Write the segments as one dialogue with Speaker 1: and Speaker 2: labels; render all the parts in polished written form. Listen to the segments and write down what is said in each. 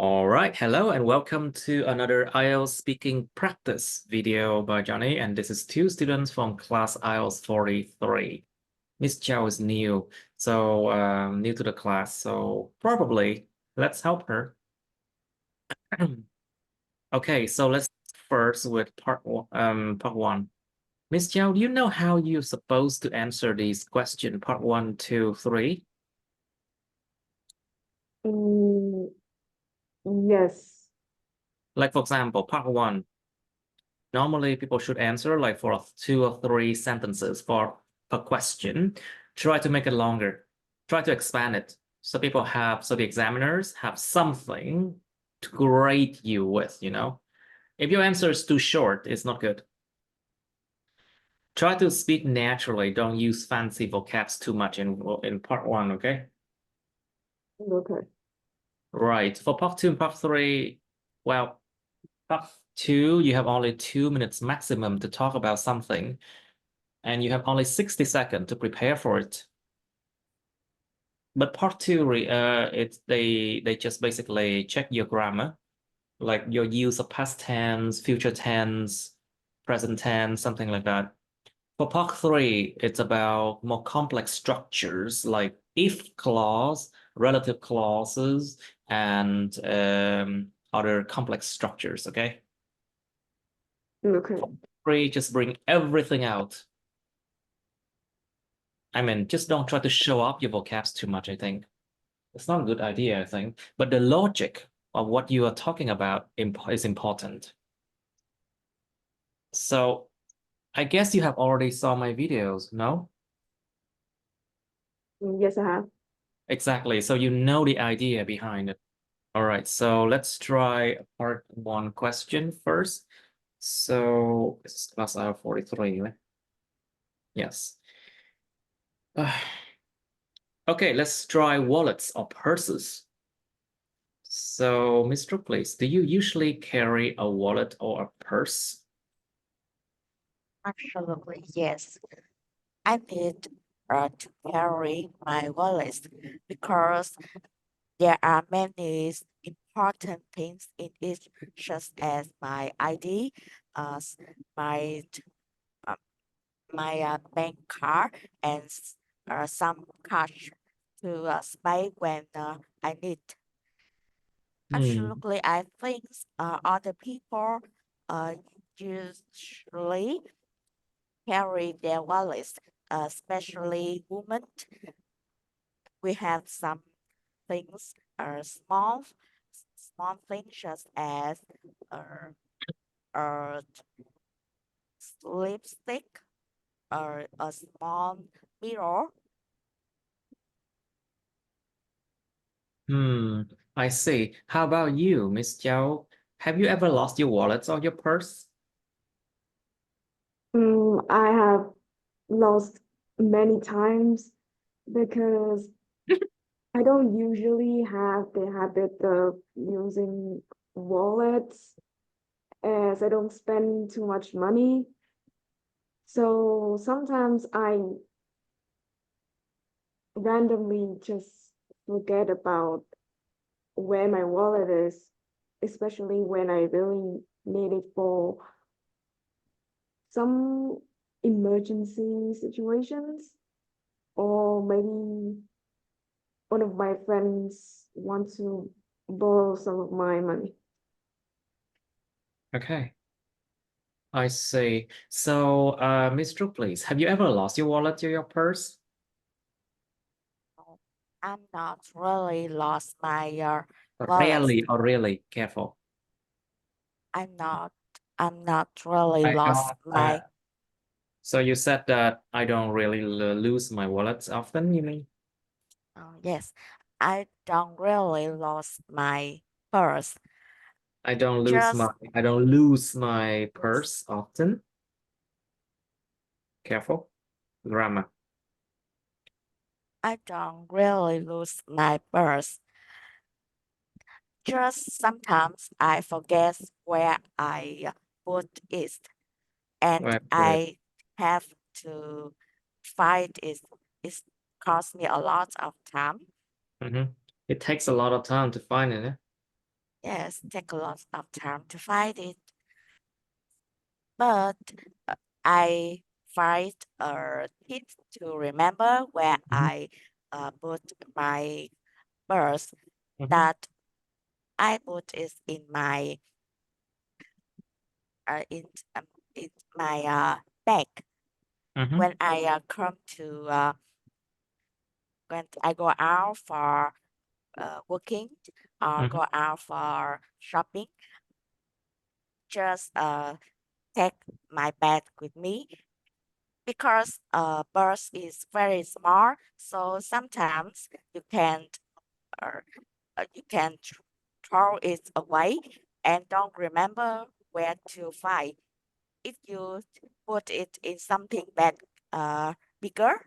Speaker 1: All right, hello and welcome to another IELTS speaking practice video by Johnny, and this is two students from class IELTS 43. Miss Chow is new, so new to the class, so probably let's help her. Okay, so let's first with part one. Miss Chow, do you know how you're supposed to answer these questions, part 1, 2, 3?
Speaker 2: Yes.
Speaker 1: Like for example, part 1. Normally, people should answer like for 2 or 3 sentences for a question. Try to make it longer. Try to expand it. So the examiners have something to grade you with, you know? If your answer is too short, it's not good. Try to speak naturally. Don't use fancy vocabs too much in part 1, okay?
Speaker 2: Okay.
Speaker 1: Right. For part 2 and part 3, well, part 2, you have only 2 minutes maximum to talk about something, and you have only 60 seconds to prepare for it. But part 2, they just basically check your grammar, like your use of past tense, future tense, present tense, something like that. For part 3, it's about more complex structures like if clause, relative clauses, and other complex structures, okay?
Speaker 2: Okay.
Speaker 1: For part 3, just bring everything out. I mean, just don't try to show up your vocabs too much, I think. It's not a good idea, I think. But the logic of what you are talking about is important. So I guess you have already saw my videos, no?
Speaker 2: Yes, I have.
Speaker 1: Exactly. So you know the idea behind it. All right. So let's try part 1 question first. So this is class IELTS 43, right? Yes. Okay, let's try wallets or purses. So, Mr. Place, do you usually carry a wallet or a purse?
Speaker 3: Absolutely, yes. I need to carry my wallet because there are many important things in it, such as my ID, my uh, bank card, and some cash to spend when I need.
Speaker 1: Hmm.
Speaker 3: Absolutely, I think other people uh, usually carry their wallets, especially women. We have some things, small things such as uh, uh, lipstick or a small mirror.
Speaker 1: I see. How about you, Miss Zhao? Have you ever lost your wallet or your purse?
Speaker 2: I have lost many times because I don't usually have the habit of using wallets as I don't spend too much money. So sometimes I randomly just forget about where my wallet is, especially when I really need it for some emergency situations, or maybe one of my friends want to borrow some of my money.
Speaker 1: Okay, I see. So, Mr. Please, have you ever lost your wallet or your purse?
Speaker 3: So I'm not really lost my wallet.
Speaker 1: Really, or really careful.
Speaker 3: I'm not. I'm not really
Speaker 1: I
Speaker 3: lost
Speaker 1: don't.
Speaker 3: my.
Speaker 1: So you said that I don't really lose my wallets often, you mean?
Speaker 3: Yes, I don't really lost my purse. Just
Speaker 1: I don't lose my
Speaker 3: yes,
Speaker 1: purse often. Careful. Grammar.
Speaker 3: I don't really lose my purse. Just sometimes I forget where I put it, and
Speaker 1: Right, right.
Speaker 3: I have to find it. It costs me a lot of time.
Speaker 1: It takes a lot of time to find it. Eh?
Speaker 3: Yes, take a lot of time to find it, but I find a tip to remember where I put my purse, that I put it in my uh, in in my bag when I come to when I go out for working or go out for shopping. Just take my bag with me because bus is very small, so sometimes uh, you can throw it away and don't remember where to find. If you put it in something that bigger,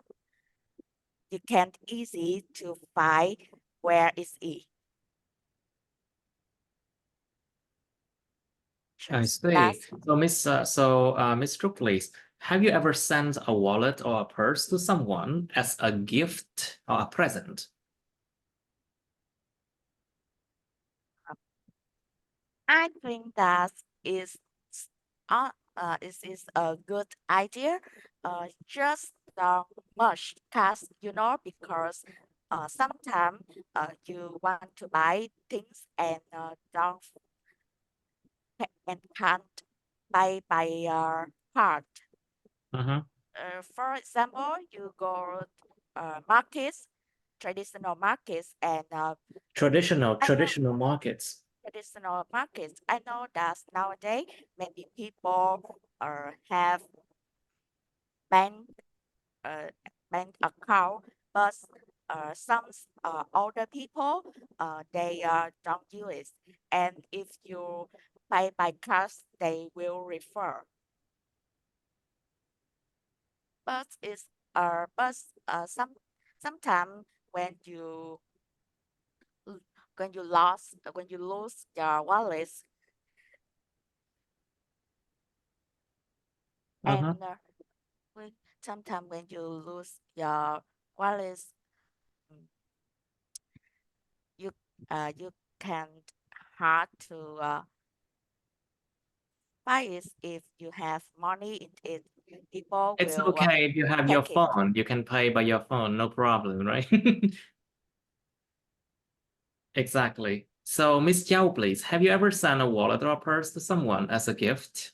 Speaker 3: you can easy to find where is it.
Speaker 1: I
Speaker 3: Just
Speaker 1: see.
Speaker 3: that's
Speaker 1: So, Miss Trúc, please, have you ever sent a wallet or a purse to someone as a gift or a present?
Speaker 3: I think that is is a good idea. Just not much cash, because sometimes you want to buy things and don't and can't buy by card. For example, you go markets, traditional markets, and I know
Speaker 1: Traditional markets.
Speaker 3: traditional markets. I know that nowadays many people have bank uh, bank account, but some older people they don't use it. And if you pay by cash, they will refer. But it's but sometimes when you when you lose your wallet and when sometimes when you lose your wallet, mm, you you can hard to buy it if you have money in it. People
Speaker 1: It's
Speaker 3: will
Speaker 1: okay if you have your
Speaker 3: take it.
Speaker 1: phone. You can pay by your phone, no problem, right? Exactly. So, Miss Jiao, please, have you ever sent a wallet or a purse to someone as a gift?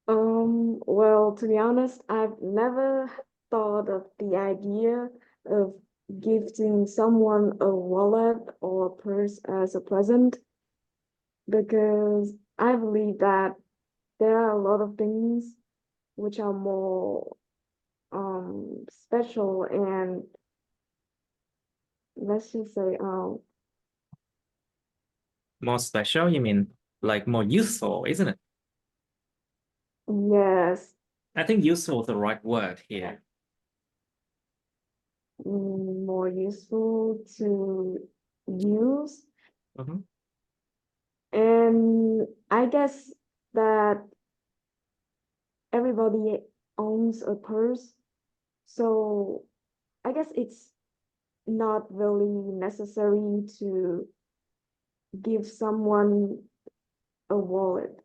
Speaker 2: Well, to be honest, I've never thought of the idea of gifting someone a wallet or a purse as a present because I believe that there are a lot of things which are more special and let's just say
Speaker 1: More special, you mean like more useful, isn't it?
Speaker 2: yes,
Speaker 1: I think useful is the right word here.
Speaker 2: more useful to use. And I guess that everybody owns a purse, so I guess it's not really necessary to give someone a wallet.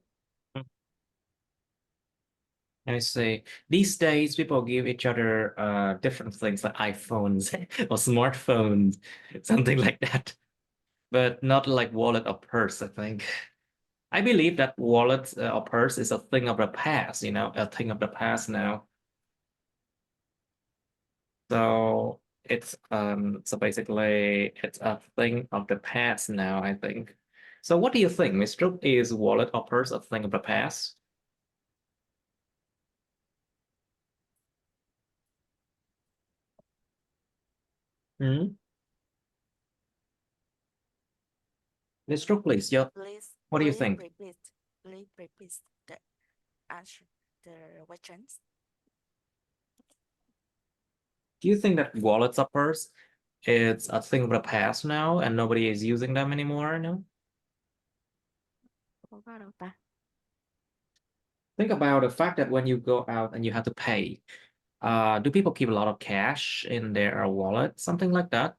Speaker 1: I see. These days, people give each other different things like iPhones or smartphones, something like that, but not like wallet or purse, I think. I believe that wallet or purse is a thing of the past, a thing of the past now. So so basically it's a thing of the past now, I think. So what do you think, Miss Trúc? Is wallet or purse a thing of the past? Hmm? Miss Trúc, please, what do you think?
Speaker 3: Please repeat the answer, the questions.
Speaker 1: Do you think that wallets or purse it's a thing of the past now and nobody is using them anymore now? Think about the fact that when you go out and you have to pay, do people keep a lot of cash in their wallet? Something like that.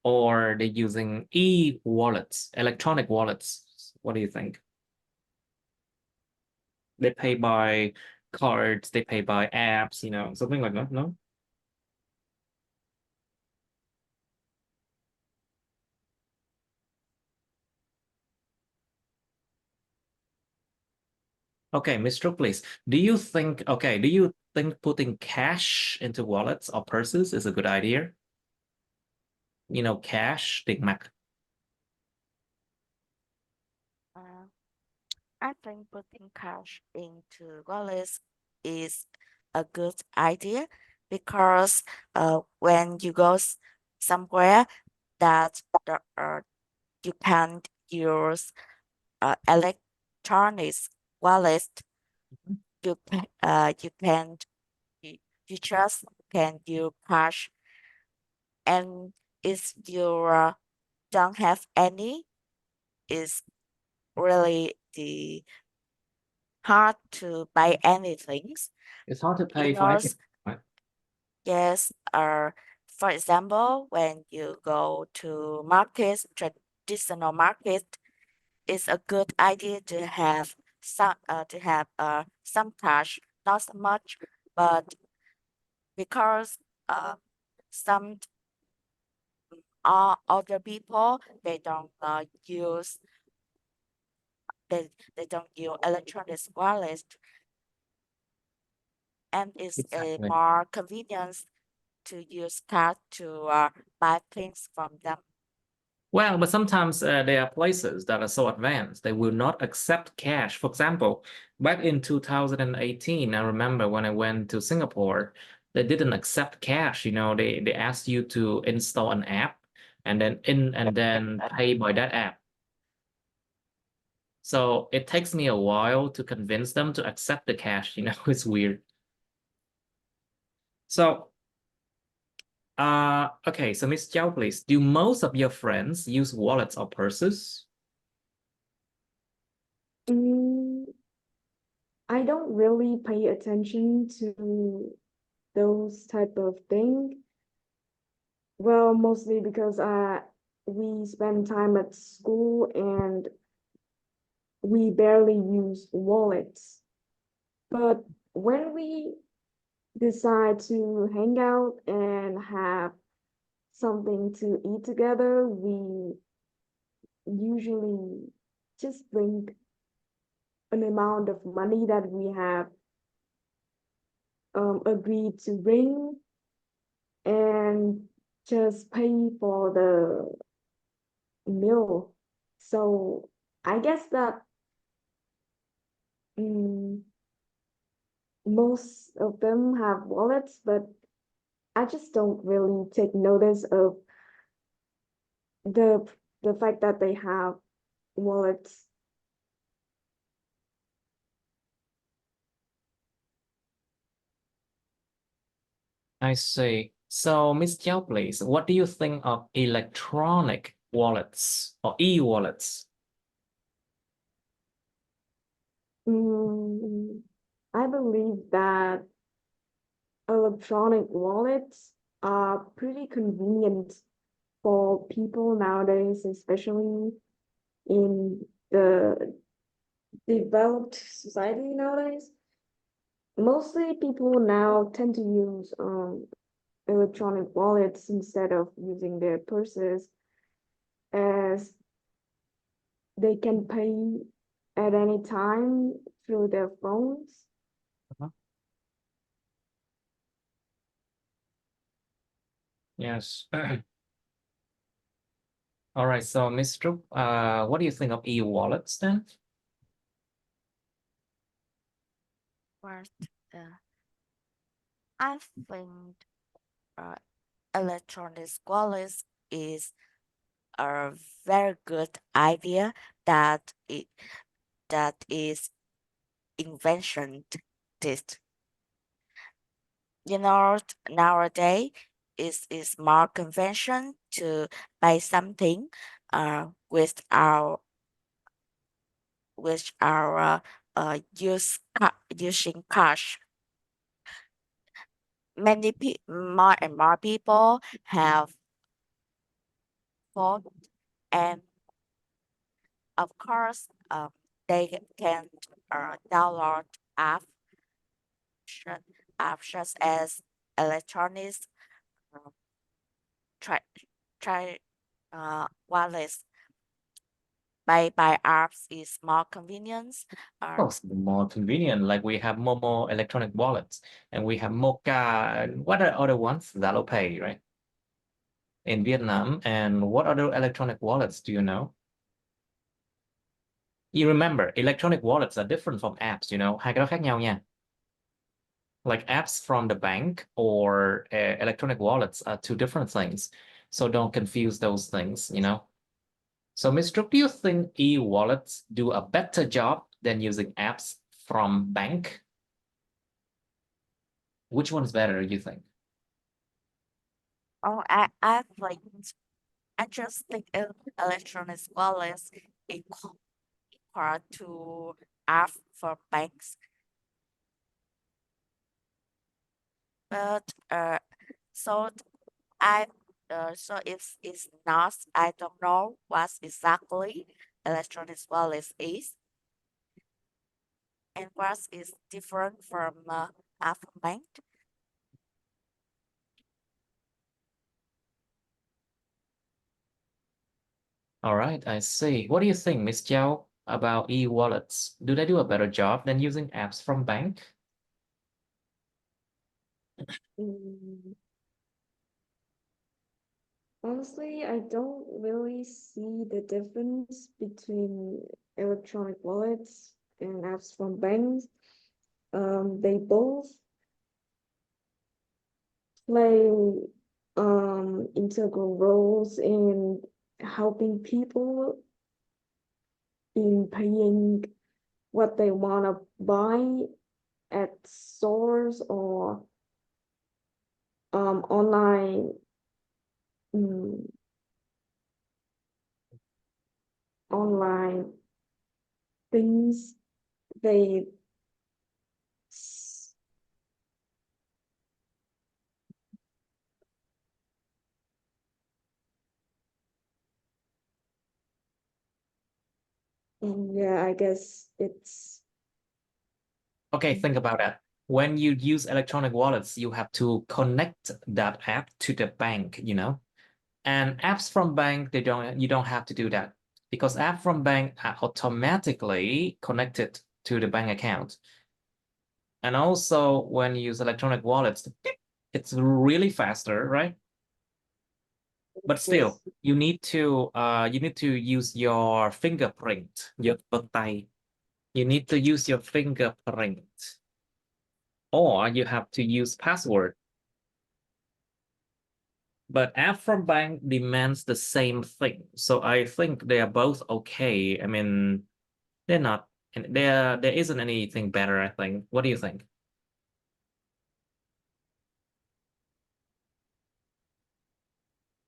Speaker 1: or they're using e-wallets, electronic wallets? What do you think? They pay by cards, they pay by apps, something like that, no? Okay, Mr. Please, do you think putting cash into wallets or purses is a good idea? Cash, tiền mặt.
Speaker 3: I think putting cash into wallets is a good idea because when you go somewhere that you can't use electronic wallet, you just can use cash, and if you don't have any, it's really hard to buy anything.
Speaker 1: It's hard to pay
Speaker 3: You
Speaker 1: for
Speaker 3: know,
Speaker 1: anything, right?
Speaker 3: yes, for example, when you go to markets, traditional market, it's a good idea to have some cash, not so much, but because some other people they don't use electronic wallet, and it's a
Speaker 1: Exactly.
Speaker 3: more convenience to use card to buy things from them.
Speaker 1: Well, but sometimes there are places that are so advanced, they will not accept cash. For example, back in 2018, I remember when I went to Singapore, they didn't accept cash. They asked you to install an app and then pay by that app. So it takes me a while to convince them to accept the cash. It's weird. So, okay, so Miss Chow, please, do most of your friends use wallets or purses?
Speaker 2: I don't really pay attention to those type of thing. Well, mostly because we spend time at school and we barely use wallets. But when we decide to hang out and have something to eat together, we usually just bring an amount of money that we have agreed to bring and just pay for the meal. So I guess that most of them have wallets, but I just don't really take notice of the the fact that they have wallets.
Speaker 1: I see. So, Miss Chow, please, what do you think of electronic wallets or e-wallets?
Speaker 2: I believe that electronic wallets are pretty convenient for people nowadays, especially in the developed society nowadays. Mostly people now tend to use electronic wallets instead of using their purses, as they can pay at any time through their phones.
Speaker 1: Uh-huh. Yes. All right. So, Miss Trúc, what do you think of e-wallets then?
Speaker 3: But I think electronic wallets is a very good idea that is invention this. Nowadays is more convention to buy something with our using cash. More and more people have phone, and of course, they can download apps such as electronics, uh, try, wallets. By apps is more convenience.
Speaker 1: Oh, more convenient. Like we have Momo electronic wallets, and we have Mocha. And what are other ones? Zalo Pay, right? In Vietnam. And what other electronic wallets do you know? You remember, electronic wallets are different from apps, hai cái đó khác nhau nha. Like apps from the bank or electronic wallets are two different things. So don't confuse those things. So, Ms. Trúc, do you think e-wallets do a better job than using apps from bank? Which one's better, you think?
Speaker 3: Oh, I just think electronic wallets equal to app for banks. But so if it's not, I don't know what exactly electronic wallet is and what is different from app bank.
Speaker 1: All right, I see. What do you think, Miss Chow, about e-wallets? Do they do a better job than using apps from bank?
Speaker 2: Mm, Honestly, I don't really see the difference between electronic wallets and apps from banks. They both play integral roles in helping people in paying what they want to buy at stores or online mm, online things. They yeah, I guess it's
Speaker 1: Okay, think about that. When you use electronic wallets, you have to connect that app to the bank. And apps from bank, you don't have to do that because app from bank are automatically connected to the bank account. And also when you use electronic wallets, it's really faster, right? But still,
Speaker 2: yes.
Speaker 1: you need to use your fingerprint, your vân tay. You need to use your fingerprint, or you have to use password. But app from bank demands the same thing. So I think they are both okay. I mean, they're not, and there isn't anything better, I think. What do you think?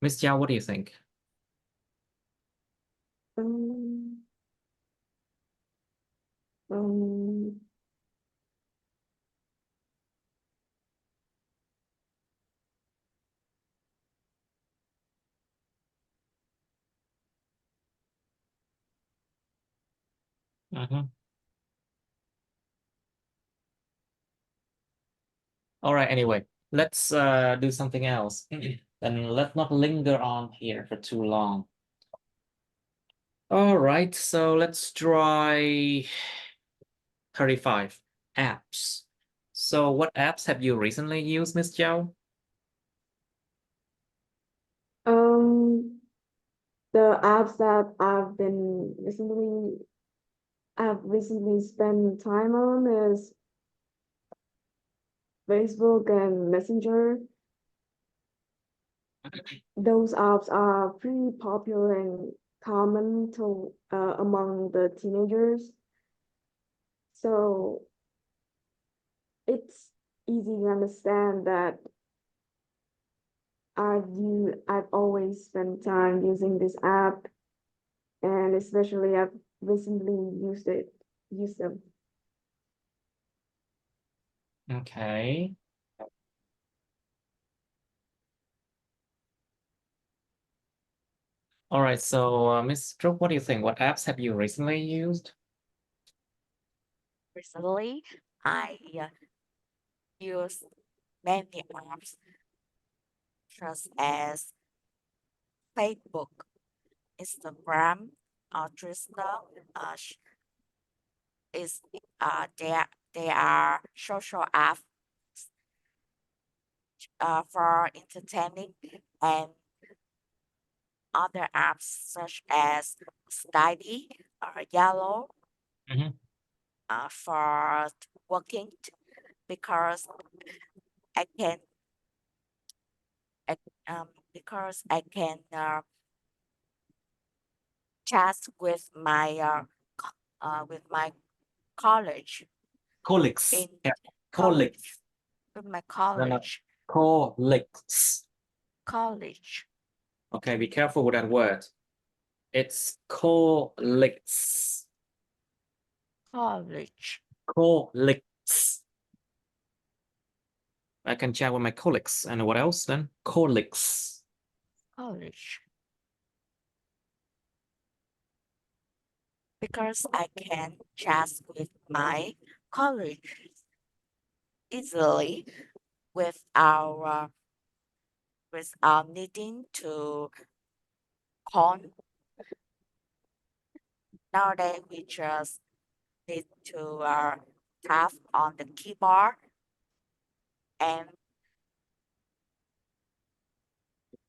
Speaker 1: Miss Jiao, what do you think?
Speaker 2: Um, um,
Speaker 1: Mhm. All right, anyway, let's do something else. And let's not linger on here for too long. All right, so let's try 35 apps. So what apps have you recently used, Miss Jiao?
Speaker 2: um, the apps that I've recently spent time on is Facebook and Messenger. Those apps are pretty popular and common to among the teenagers. So it's easy to understand that I've always spent time using this app, and especially I've recently used them.
Speaker 1: Okay. All right, so Miss Stroke, what do you think? What apps have you recently used?
Speaker 3: Recently, I use many apps such as Facebook, Instagram, or Twitter. Is they are social apps for entertaining, and other apps such as Study or Yellow
Speaker 1: Mhm.
Speaker 3: for working, because I can I, because I can chat with my college
Speaker 1: Colleagues.
Speaker 3: in
Speaker 1: Yeah.
Speaker 3: college
Speaker 1: Colleagues.
Speaker 3: with my
Speaker 1: No, no.
Speaker 3: college
Speaker 1: Colleagues.
Speaker 3: college
Speaker 1: Okay, be careful with that word. It's colleagues.
Speaker 3: college
Speaker 1: Colleagues. I can chat with my colleagues. And what else then? Colleagues.
Speaker 3: college because I can chat with my college easily without needing to call. Nowadays we just need to tap on the keyboard, and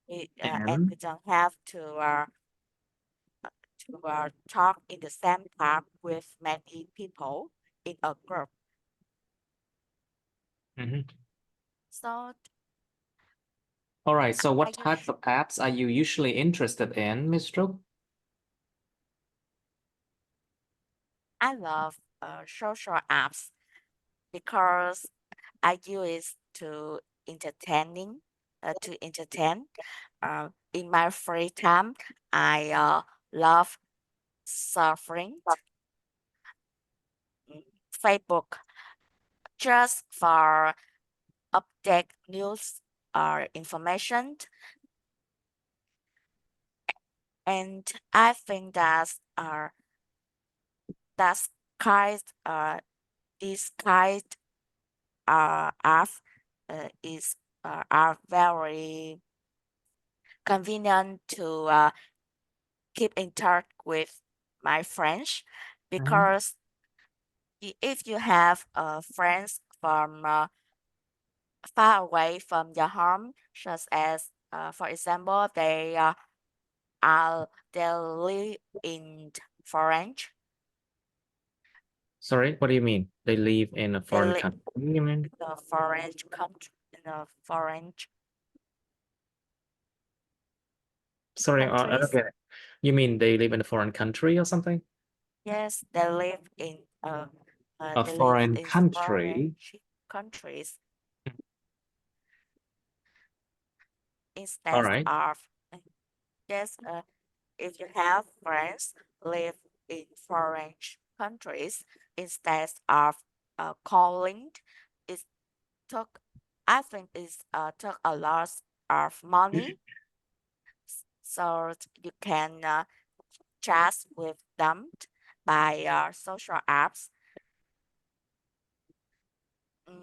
Speaker 3: we
Speaker 1: And
Speaker 3: don't have to talk in the same time with many people in a group.
Speaker 1: Mhm.
Speaker 3: So
Speaker 1: All right, so what
Speaker 3: I
Speaker 1: types
Speaker 3: us-
Speaker 1: of apps are you usually interested in, Miss Stroke?
Speaker 3: I love social apps because I use it to entertain. In my free time, I love surfing Facebook just for update news or information. And I think that's kind this kind app is are very convenient to keep in touch with my friends,
Speaker 1: Mhm.
Speaker 3: because if you have friends from far away from your home, such as for example they live in foreign
Speaker 1: Sorry, what do you mean? They live in a
Speaker 3: they
Speaker 1: foreign
Speaker 3: live
Speaker 1: country. You mean?
Speaker 3: in a foreign country in a foreign
Speaker 1: Sorry, I don't
Speaker 3: countries.
Speaker 1: get it. You mean they live in a foreign country or something?
Speaker 3: Yes,
Speaker 1: A
Speaker 3: they live
Speaker 1: foreign
Speaker 3: in foreign
Speaker 1: country?
Speaker 3: countries
Speaker 1: All
Speaker 3: instead
Speaker 1: right.
Speaker 3: of yes. If you have friends live in foreign countries, instead of calling, it took I think it took a lot of money, so you can chat with them by social apps.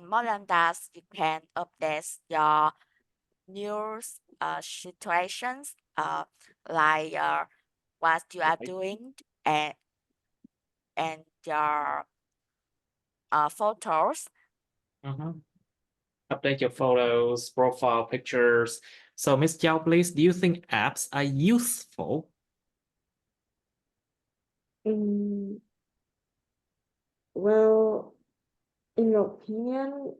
Speaker 3: More than that, you can update your news situations, like what you are doing, and your photos.
Speaker 1: Mhm. Update your photos, profile pictures. So, Miss Jiao, please, do you think apps are useful?
Speaker 2: Mm, well, in your opinion,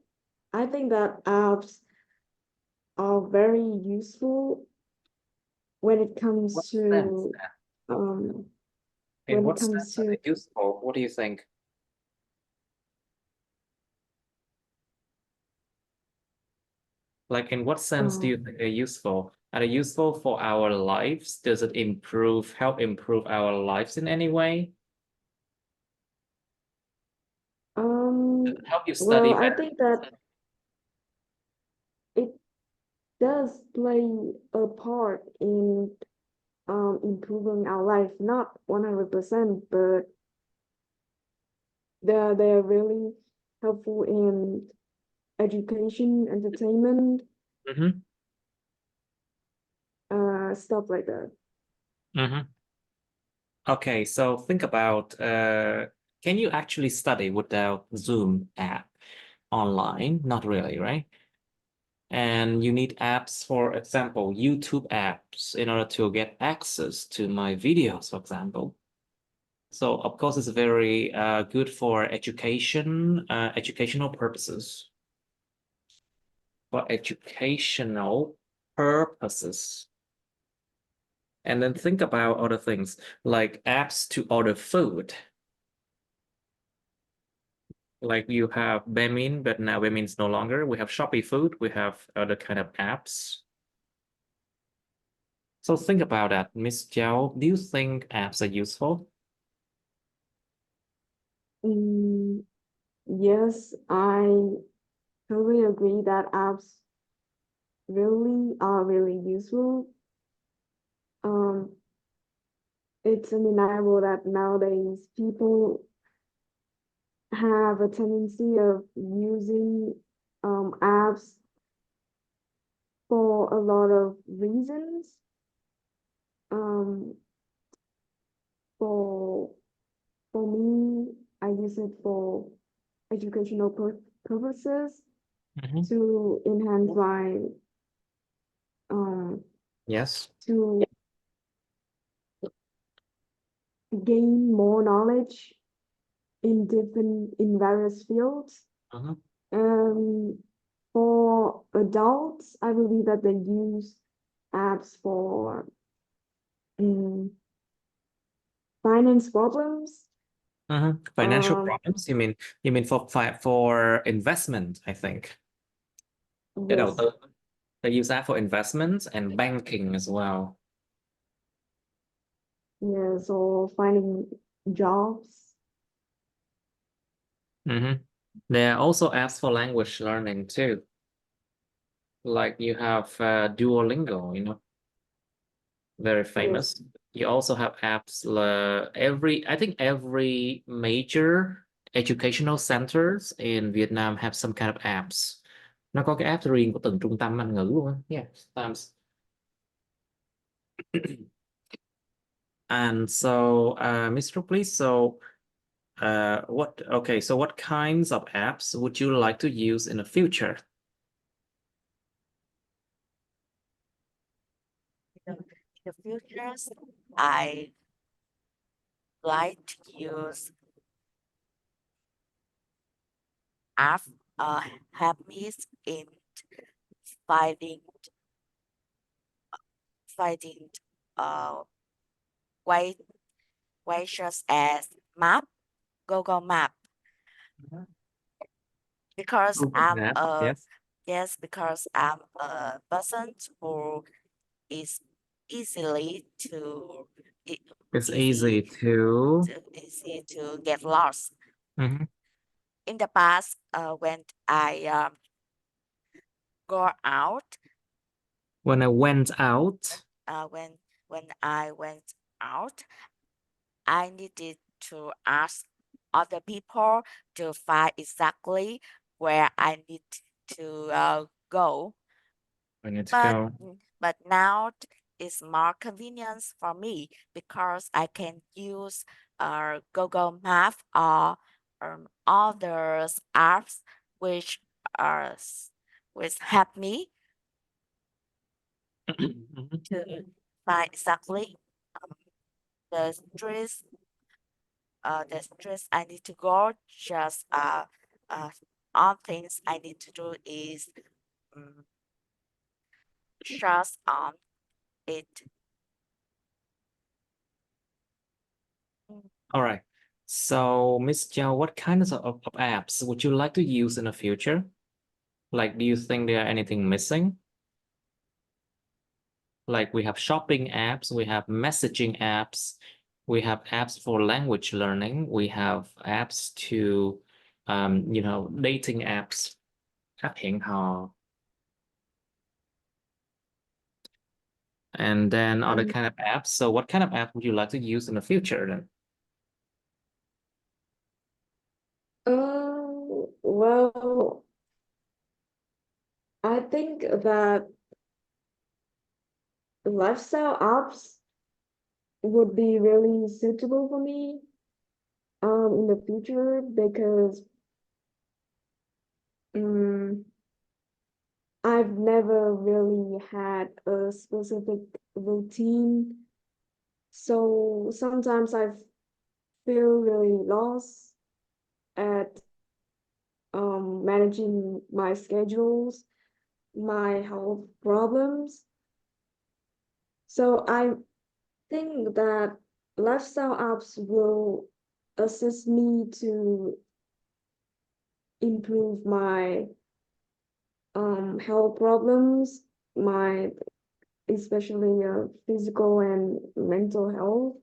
Speaker 2: I think that apps are very useful when it
Speaker 1: What
Speaker 2: comes
Speaker 1: sense
Speaker 2: to
Speaker 1: then?
Speaker 2: um
Speaker 1: In
Speaker 2: when it
Speaker 1: what
Speaker 2: comes
Speaker 1: sense are
Speaker 2: to
Speaker 1: they useful? What do you think? Like, in what sense do you
Speaker 2: um
Speaker 1: think they're useful? Are they useful for our lives? Does it help improve our lives in any way? Does it help you study
Speaker 2: well, I
Speaker 1: better?
Speaker 2: think that it does play a part in improving our life, not 100%, but they're really helpful in education, entertainment,
Speaker 1: Mm-hmm.
Speaker 2: stuff like that.
Speaker 1: Mm-hmm. Okay, so think about can you actually study without Zoom app online? Not really, right? And you need apps, for example, YouTube apps in order to get access to my videos, for example. So of course, it's very good for educational purposes. For educational purposes. And then think about other things like apps to order food. Like you have Baemin, but now Baemin is no longer. We have Shopee Food. We have other kind of apps. So think about that, Miss Jiao. Do you think apps are useful?
Speaker 2: Yes, I totally agree that apps really are really useful. It's undeniable that nowadays people have a tendency of using apps for a lot of reasons. Um, for me, I use it for educational purposes
Speaker 1: Mhm.
Speaker 2: to enhance my
Speaker 1: Yes.
Speaker 2: to gain more knowledge in various fields.
Speaker 1: Mhm.
Speaker 2: For adults, I believe that they use apps for finance problems.
Speaker 1: Financial
Speaker 2: Um,
Speaker 1: problems? You mean for investment, I think. Cái đầu
Speaker 2: yes,
Speaker 1: tư. They use that for investments and banking as well.
Speaker 2: yes, or finding jobs.
Speaker 1: There are also apps for language learning too. Like you have Duolingo, very
Speaker 2: Yes,
Speaker 1: famous. You also have apps. I think every major educational centers in Vietnam have some kind of apps. Nó có cái app riêng của từng trung tâm Anh ngữ luôn á. Yeah, sometimes. And so, Mr. Please, so what kinds of apps would you like to use in the future?
Speaker 3: In the future, I like to use app help me in finding uh way ways such as map, Google Map, because
Speaker 1: Google Maps, yes.
Speaker 3: yes, because I'm a person who is easily to e-
Speaker 1: It's easy to.
Speaker 3: easy to get lost.
Speaker 1: Mhm.
Speaker 3: In the past, when I go out,
Speaker 1: When I went out,
Speaker 3: when I went out, I needed to ask other people to find exactly where I need to go.
Speaker 1: I need to
Speaker 3: But
Speaker 1: go.
Speaker 3: now it's more convenience for me because I can use Google Map or other apps which are which help me
Speaker 1: Mhm.
Speaker 3: to find exactly um, the streets I need to go. Just all things I need to do is um, just on it.
Speaker 1: All right. So, Miss Jiao, what kinds of apps would you like to use in the future? Like, do you think there are anything missing? Like we have shopping apps, we have messaging apps, we have apps for language learning, we have apps to, dating apps, app hẹn hò. and then other kind of apps. So what kind of app would you like to use in the future then?
Speaker 2: Well, I think that lifestyle apps would be really suitable for me in the future because I've never really had a specific routine. So sometimes I feel really lost at managing my schedules, my health problems. So I think that lifestyle apps will assist me to improve my health problems, my especially physical and mental health.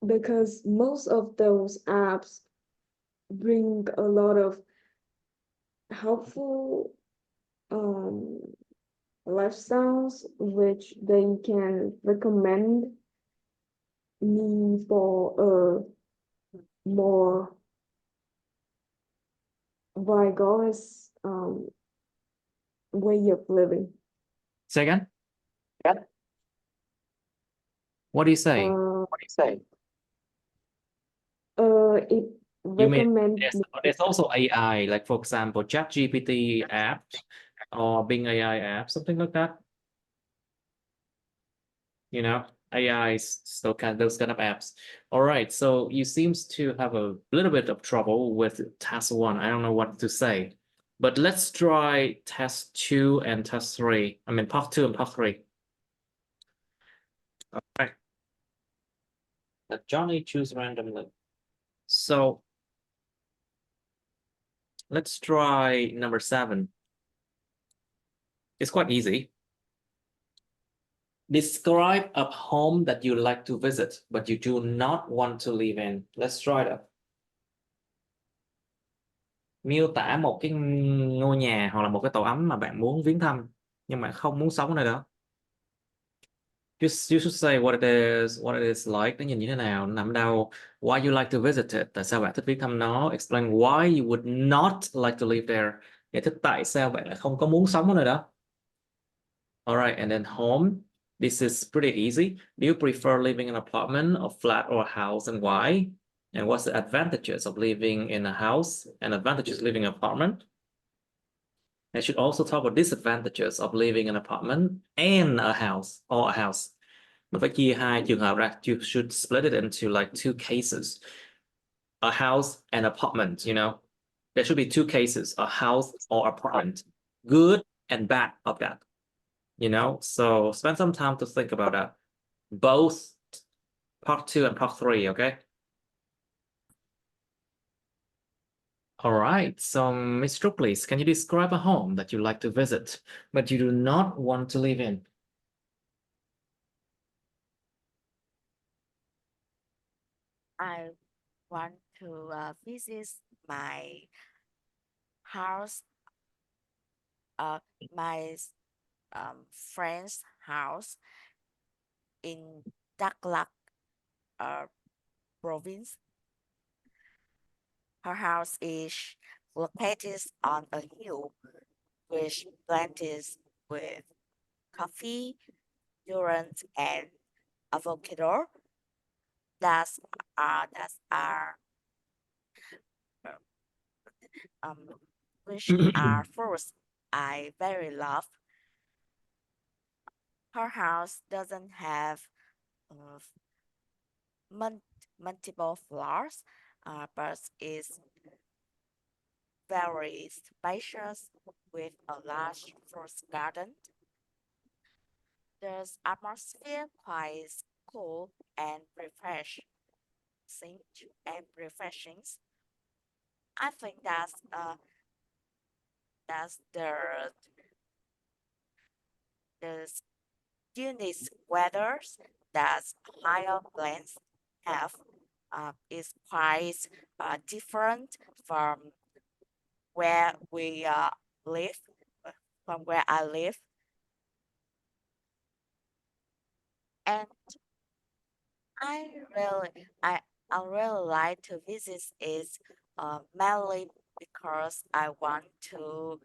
Speaker 2: Because most of those apps bring a lot of helpful lifestyles which they can recommend me for a more vigorous way of living.
Speaker 1: Say again? What do you say?
Speaker 2: It
Speaker 1: You mean
Speaker 2: recommends
Speaker 1: there's also AI, like for example, ChatGPT apps or Bing AI app, something like that. You know, AI, so those kind of apps. All right, so you seems to have a little bit of trouble with task 1. I don't know what to say, but let's try test 2 and test 3. I mean, part 2 and part 3. All right. Let Johnny choose randomly. So let's try number 7. It's quite easy. Describe a home that you like to visit, but you do not want to live in. Let's try that. Miêu tả một cái ngôi nhà hoặc là một cái tổ ấm mà bạn muốn viếng thăm, nhưng bạn không muốn sống ở nơi đó. You should say what it is like, nó nhìn như thế nào, nó nằm đâu, why you like to visit it, tại sao bạn thích viếng thăm nó, explain why you would not like to live there, giải thích tại sao bạn lại không có muốn sống ở nơi đó. Alright, and then home. This is pretty easy. Do you prefer living in an apartment, a flat, or a house, and why? And what's the advantages of living in a house and advantages of living in an apartment? I should also talk about disadvantages of living in an apartment and a house or a house. Mình phải chia hai trường hợp ra. You should split it into like 2 cases. A house and apartment, you know. There should be 2 cases, a house or apartment. Good and bad of that. You know, so spend some time to think about that. Both part 2 and part 3, okay? All right, so Miss Trúc, please, can you describe a home that you like to visit, but you do not want to live in?
Speaker 3: I want to visit my house, my friend's house in Đắk Lắk, province. Her house is located on a hill, which planted with coffee, durians, and avocado. That are which are fruits I very love. Her house doesn't have multiple floors, but is very spacious with a large fruit garden. The atmosphere quite cool and refreshing. I think that's the unique weather that higher plains have. is quite different from where we live, from where I live. And I really like to visit is mainly because I want to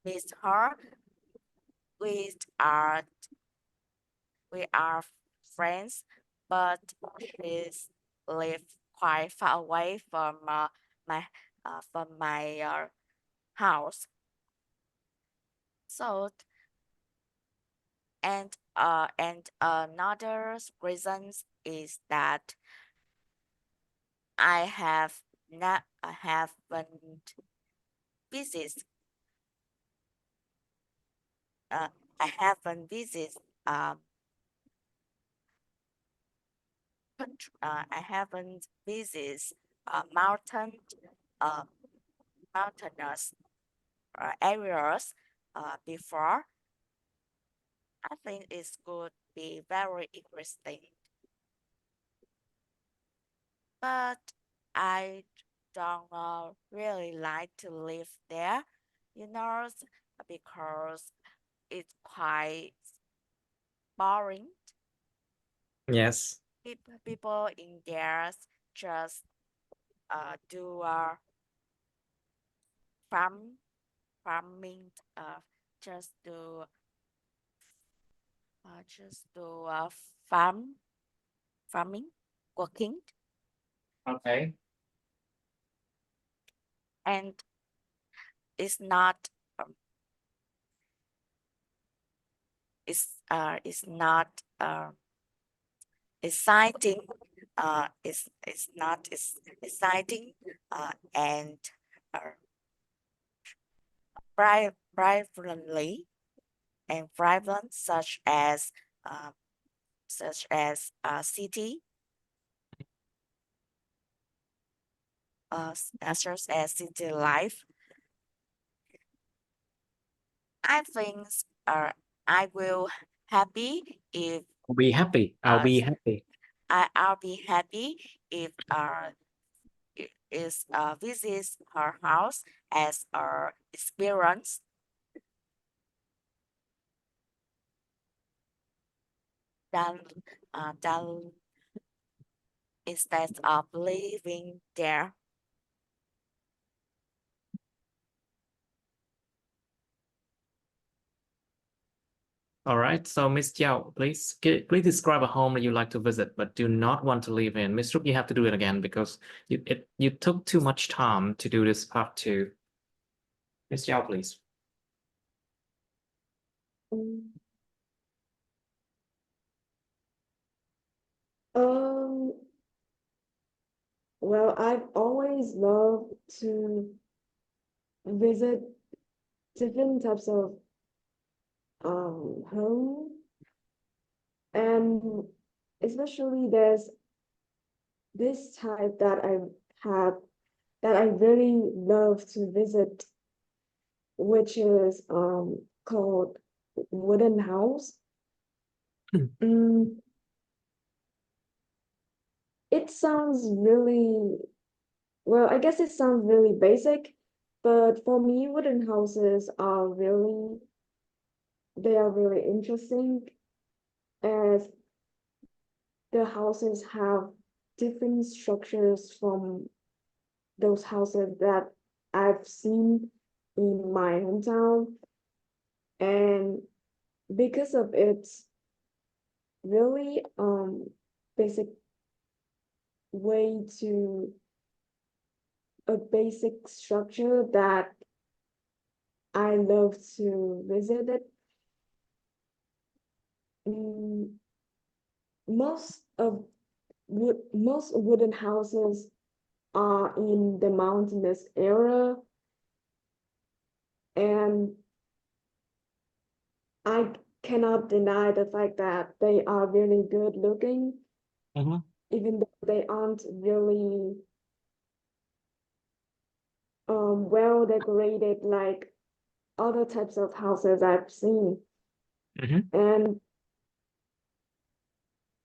Speaker 3: meet her. We are friends, but she's live quite far away from my house. So and another reason is that I haven't visited I haven't visited I haven't visited uh, mountainous areas before. I think it could be very interesting, but I don't really like to live there, you know, because it's quite boring.
Speaker 1: Yes.
Speaker 3: People in there just do farming, just do farm farming, working,
Speaker 1: Okay.
Speaker 3: and it's not it's not exciting. It's not exciting and uh, vibrantly and vibrant such as city such as city life. I think I will happy if
Speaker 1: I'll be happy. I'll
Speaker 3: uh,
Speaker 1: be happy.
Speaker 3: I'll be happy if is visits her house as a experience than than instead of living there.
Speaker 1: All right. So Miss Jiao, please describe a home that you like to visit but do not want to live in. Miss Rup, you have to do it again because you took too much time to do this part two. Miss Jiao, please.
Speaker 2: Um, um, well, I've always loved to visit different types of home, and especially there's this type that I really love to visit, which is called wooden house.
Speaker 1: Hmm.
Speaker 2: Mm, it sounds really, well, I guess it sounds really basic, but for me, wooden houses are they are really interesting, as the houses have different structures from those houses that I've seen in my hometown. And because of its really basic way to a basic structure that I love to visit it. Mm, most wooden houses are in the mountainous area, and I cannot deny the fact that they are really good looking,
Speaker 1: Mhm.
Speaker 2: even though they aren't really well decorated like other types of houses I've seen.
Speaker 1: Mhm.
Speaker 2: And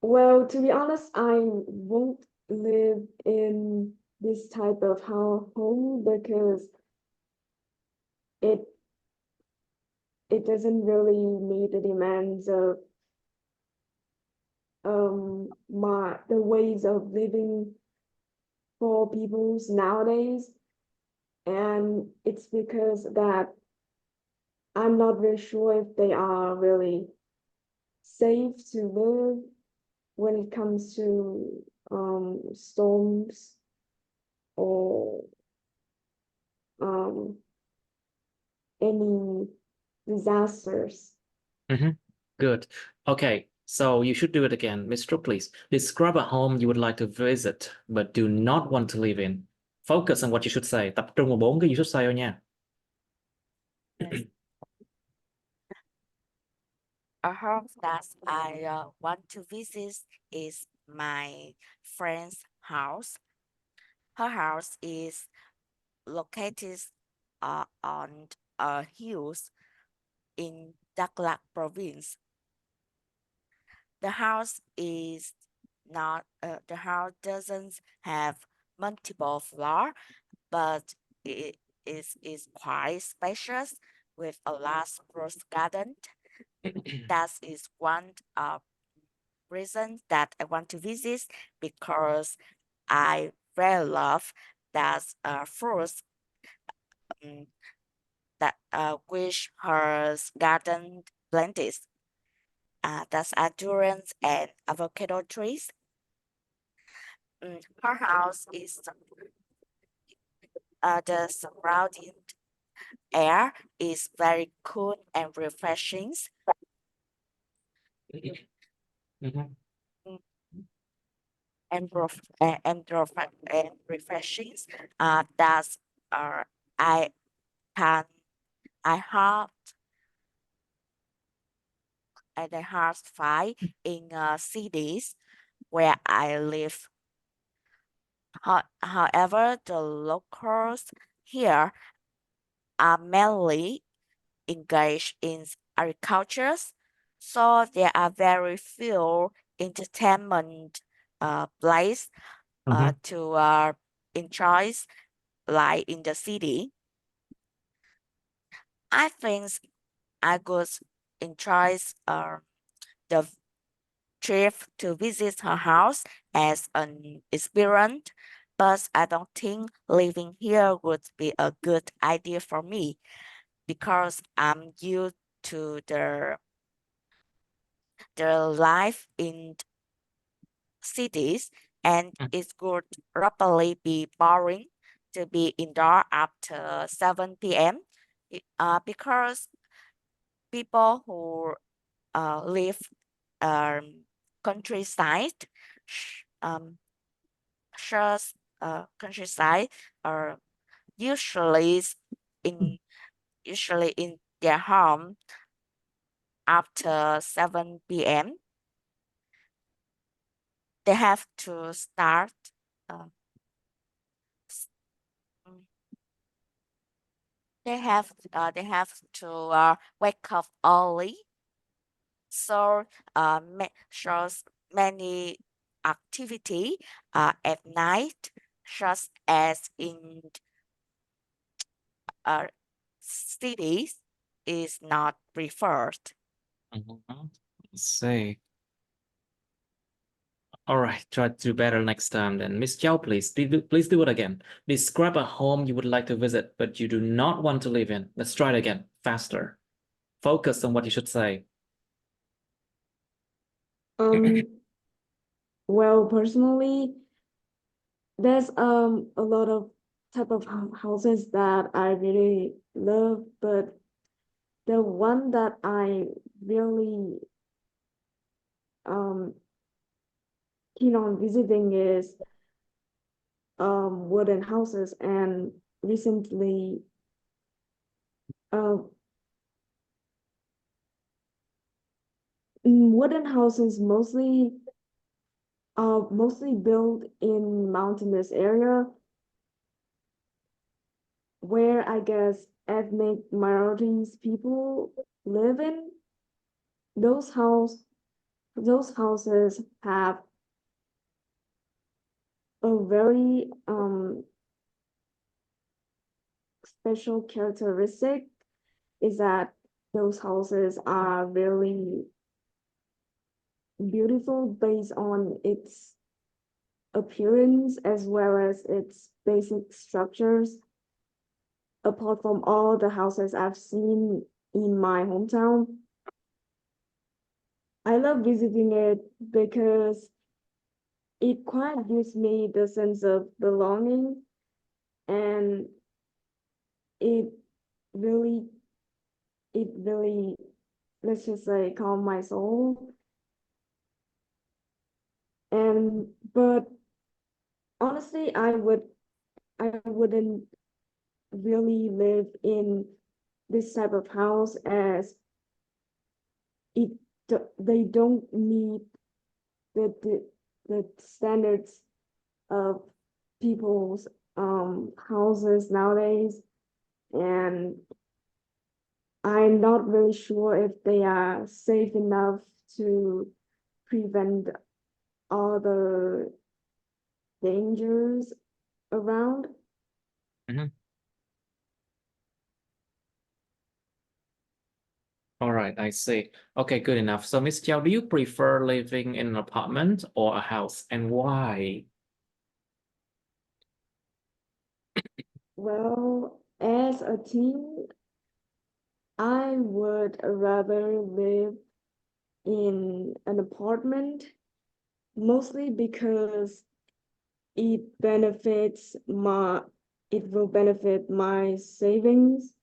Speaker 2: Well, to be honest, I won't live in this type of home because it it doesn't really meet the demands of the ways of living for peoples nowadays. And it's because that I'm not very sure if they are really safe to live when it comes to storms or um any disasters.
Speaker 1: Good. Okay, so you should do it again. Miss Trúc, please. Describe a home you would like to visit but do not want to live in. Focus on what you should say. Tập trung vào 4 cái you should say thôi nha.
Speaker 3: Yes. A home that I want to visit is my friend's house. Her house is located on a hills in Đắk Lắk province. The house is not the house doesn't have multiple floor, but it is quite spacious with a large rose garden. That is one reason that I want to visit because I very love that fruits that which her garden planted. That's endurance and avocado trees. Her house is the surrounding air is very cool and refreshing.
Speaker 1: Mhm.
Speaker 3: And refreshing. That's I can I have I have find in cities where I live. However, the locals here are mainly engaged in agriculture, so there are very few entertainment places to enjoy like in the city. I think I could enjoy the trip to visit her house as an experience, but I don't think living here would be a good idea for me because I'm used to the life in cities and it would probably be boring to be indoor after 7 p.m. Because people who live countryside shares countryside are usually in usually in their home after 7 p.m. They have to start uh, s- mm, they have to wake up early, so shows many activity at night, such as in cities, is not preferred.
Speaker 1: Let's see. All right, try to do better next time then. Miss Chow, please do it again. Describe a home you would like to visit, but you do not want to live in. Let's try it again, faster. Focus on what you should say.
Speaker 2: Well, personally, there's a lot of type of houses that I really love, but the one that I really keen on visiting is wooden houses, and recently wooden houses mostly built in mountainous area where I guess ethnic minorities people live in. Those house those houses have a very special characteristic is that those houses are really beautiful based on its appearance as well as its basic structures. Apart from all the houses I've seen in my hometown, I love visiting it because it quite gives me the sense of belonging, and it really, let's just say, calm my soul. But honestly, I wouldn't really live in this type of house as they don't meet the standards of people's houses nowadays, and I'm not really sure if they are safe enough to prevent all the dangers around.
Speaker 1: Mhm. All right, I see. Okay, good enough. So, Miss Chow, do you prefer living in an apartment or a house, and why?
Speaker 2: Well, as a teen, I would rather live in an apartment, mostly because it will benefit my savings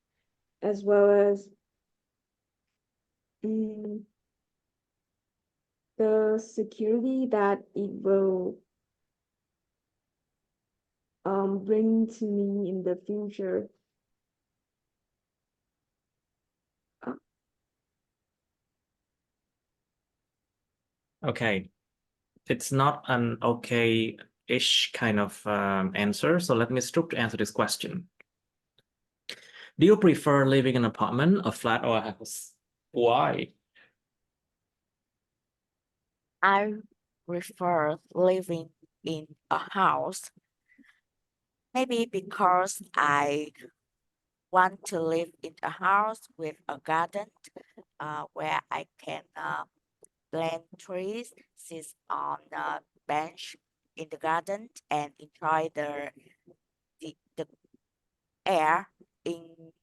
Speaker 2: as well as the security that it will bring to me in the future.
Speaker 1: Okay, it's not an okay-ish kind of answer, so let me strive to answer this question. Do you prefer living in an apartment, a flat, or a house? Why?
Speaker 3: I prefer living in a house, maybe because I want to live in a house with a garden where I can plant trees, sit on a bench in the garden, and enjoy the air in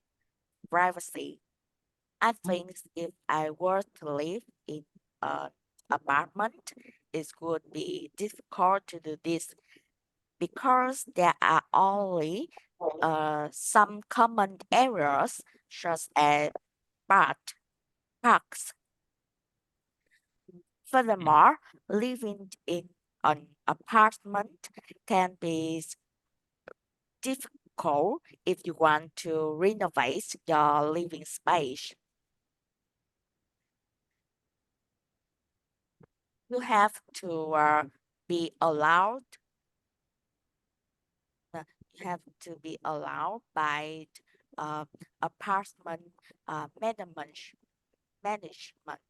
Speaker 3: privacy. I think if I were to live in an apartment, it would be difficult to do this because there are only some common areas such as parks. Furthermore, living in an apartment can be difficult if you want to renovate your living space. You have to be allowed. You have to be allowed by apartment management.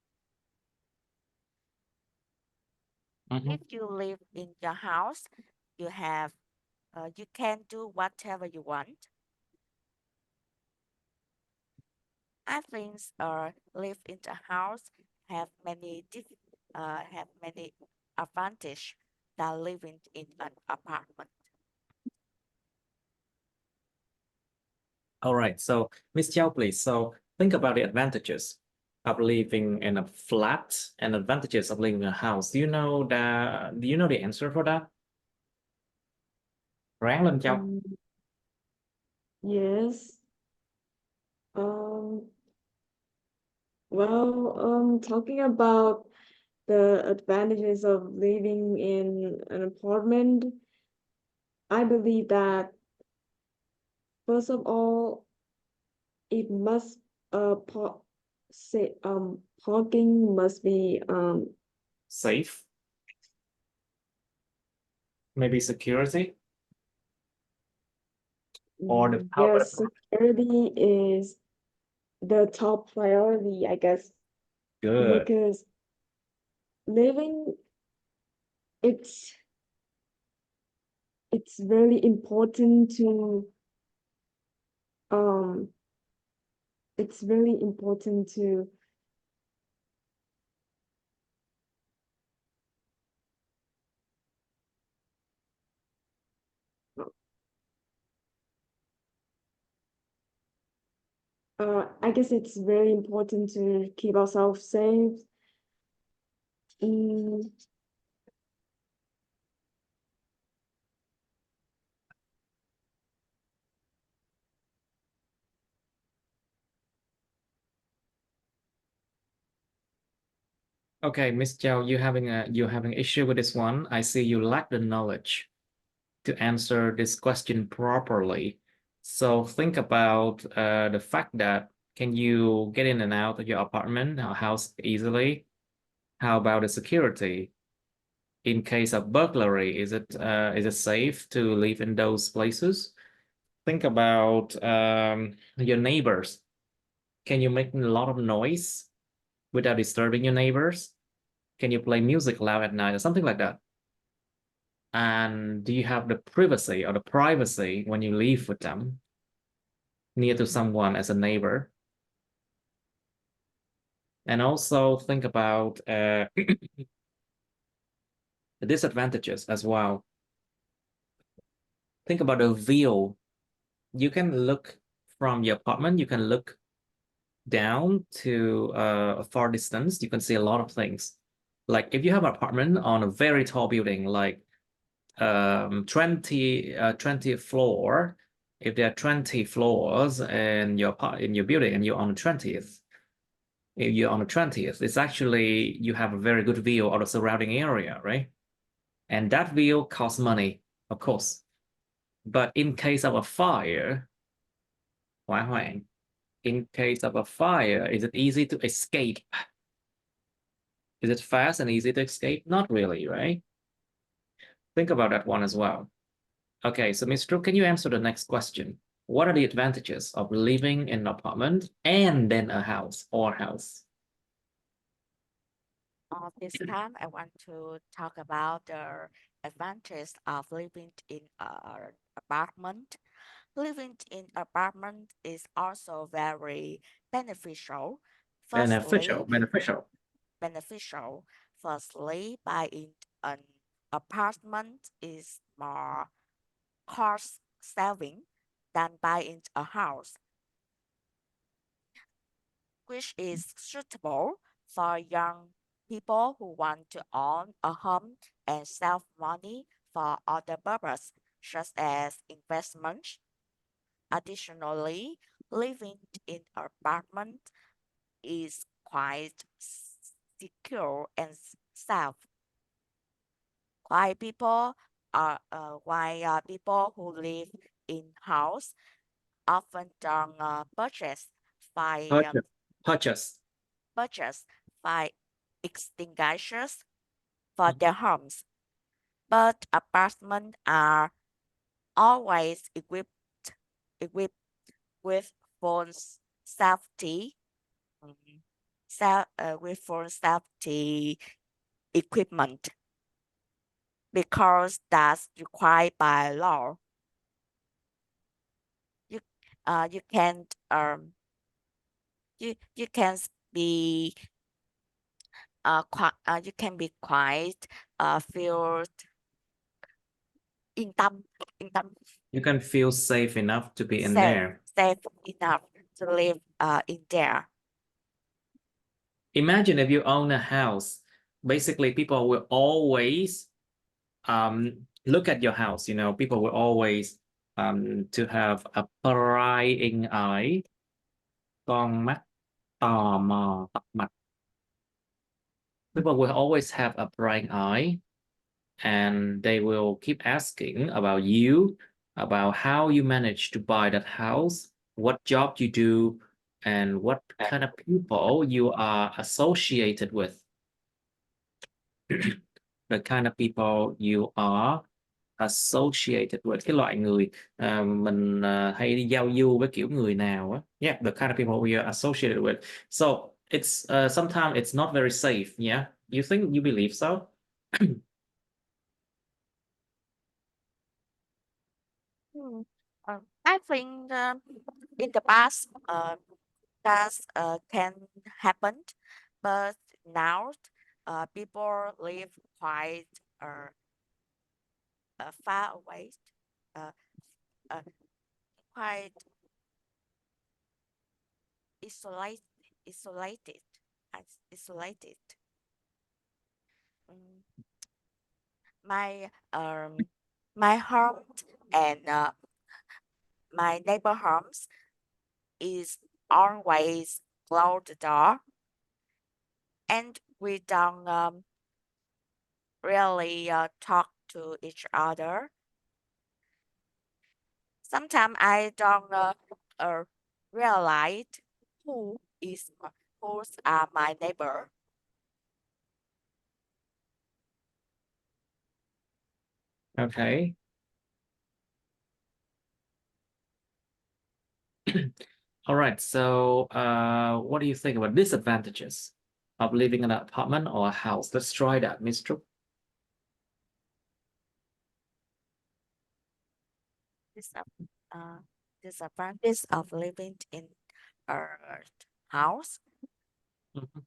Speaker 1: Mhm.
Speaker 3: If you live in your house, you can do whatever you want. I think live in the house have many advantage than living in an apartment.
Speaker 1: All right, so Miss Chow, please. So think about the advantages of living in a flat and advantages of living in a house. Do you know the answer for that? Ráng lên Châu.
Speaker 2: Yes. Well, talking about the advantages of living in an apartment, I believe that first of all, it must parking must be
Speaker 1: Safe, maybe security, or the power.
Speaker 2: yes, security is the top priority, I guess,
Speaker 1: Good.
Speaker 2: because living, it's really important to it's really important to I guess it's very important to keep ourselves safe.
Speaker 1: Okay, Miss Chow, you're having issue with this one. I see you lack the knowledge to answer this question properly. So think about the fact that can you get in and out of your apartment or house easily? How about the security? In case of burglary, is it safe to live in those places? Think about your neighbors. Can you make a lot of noise without disturbing your neighbors? Can you play music loud at night or something like that? And do you have the privacy or the privacy when you live with them near to someone as a neighbor? And also think about the disadvantages as well. Think about the view. You can look from your apartment, you can look down to a far distance. You can see a lot of things. Like if you have an apartment on a very tall building, like 20th floor, if there are 20 floors in your building and you're on the 20th, if you're on the 20th, it's actually you have a very good view of the surrounding area, right? And that view costs money, of course. But in case of a fire, in case of a fire, is it easy to escape? Is it fast and easy to escape? Not really, right? Think about that one as well. Okay, so Ms. True, can you answer the next question? What are the advantages of living in an apartment and then a house or house?
Speaker 3: This time, I want to talk about the advantage of living in an apartment. Living in apartment is also very beneficial. Firstly,
Speaker 1: Beneficial.
Speaker 3: buying an apartment is more cost saving than buying a house, which is suitable for young people who want to own a home and save money for other purposes, such as investment. Additionally, living in an apartment is quite secure and safe. Why people who live in house often don't purchase
Speaker 1: Purchase.
Speaker 3: fire extinguishers for their homes, but apartments are always equipped with phone safety with phone safety equipment because that's required by law. You can be you can be quiet, feel yên tâm
Speaker 1: You can feel safe enough to be in
Speaker 3: safe
Speaker 1: there.
Speaker 3: enough to live in there.
Speaker 1: Imagine if you own a house. Basically, people will always look at your house. You know, people will always to have a prying eye, con mắt tò mò tập mạch. People will always have a prying eye, and they will keep asking about you, about how you managed to buy that house, what job you do, and what kind of people you are associated with. The kind of people you are associated with, cái loại người mình hay đi giao du với kiểu người nào á. Yeah, the kind of people we are associated with. So it's sometimes it's not very safe, yeah, You think you believe so?
Speaker 3: I think in the past that can happen, but now people live quite far away, uh, uh, quite isolated, isolated, isolated. Mm, my home and my neighbor homes is always closed the door, and we don't really talk to each other. Sometimes I don't realize who's are my neighbor.
Speaker 1: Okay. All right. So, what do you think about disadvantages of living in an apartment or a house? Let's try that, Miss Trúc.
Speaker 3: Disadvantage of living in a house.
Speaker 1: Mhm.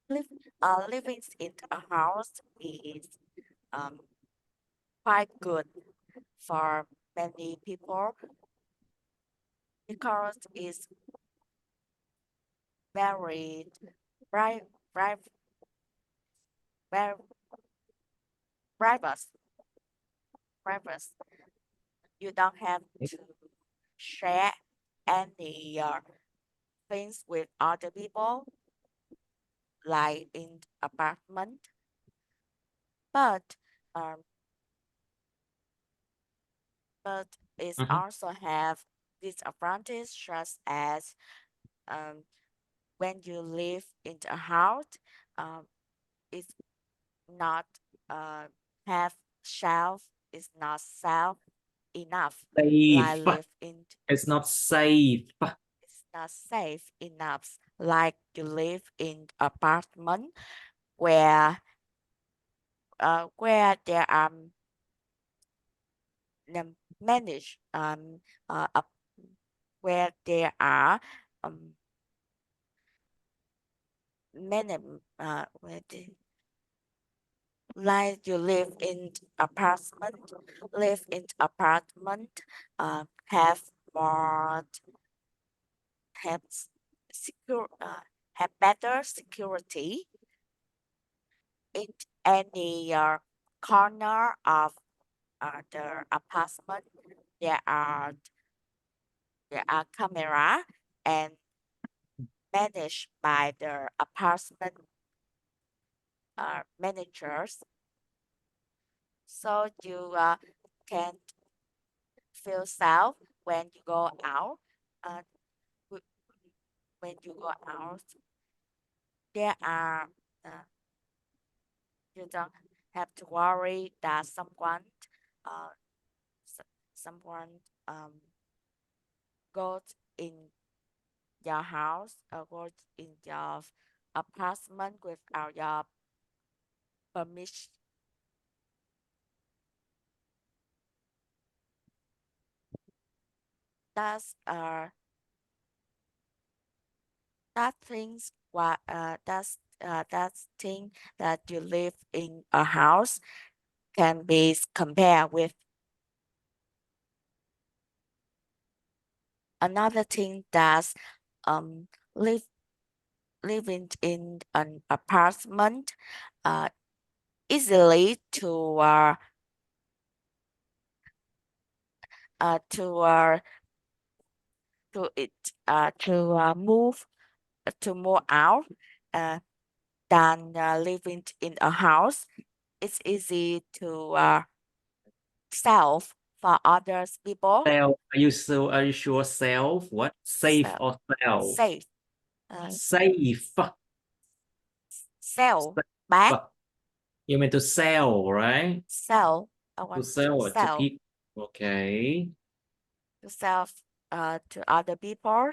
Speaker 3: Living in a house is quite good for many people because it's very private, very private. Private. You don't have to share any things with other people like in apartment, but um, but it
Speaker 1: Mhm.
Speaker 3: also have disadvantages such as when you live in a house, it's not have shelf, it's not safe enough. Like
Speaker 1: Safe.
Speaker 3: live in,
Speaker 1: It's not safe.
Speaker 3: it's not safe enough. Like you live in apartment where there are managed where there are many like you live in apartment have more have secure have better security in any corner of the apartment. There are camera and managed by the apartment managers, so you can feel safe when you go out. Uh, w- when you go out, there are you don't have to worry that uh, someone goes in your house or goes in your apartment without your permission. That's that things what that thing that you live in a house can be compared with another thing that's live living in an apartment easily to move out than living in a house. It's easy to sell for others people.
Speaker 1: Self. Are you sure self? What? Safe
Speaker 3: Sell,
Speaker 1: or self?
Speaker 3: safe,
Speaker 1: Safe.
Speaker 3: sell back,
Speaker 1: Safe. You mean to sell, right?
Speaker 3: sell. I
Speaker 1: To
Speaker 3: want to
Speaker 1: sell or to
Speaker 3: sell
Speaker 1: keep? Okay.
Speaker 3: to sell to other people.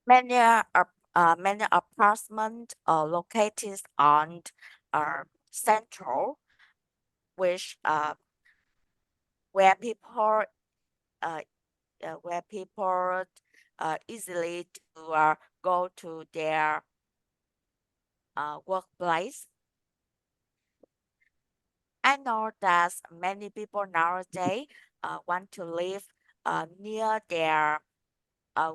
Speaker 3: Many many apartments are located on central, which where people uh, where people easily to go to their workplace. I know that many people nowadays want to live near uh,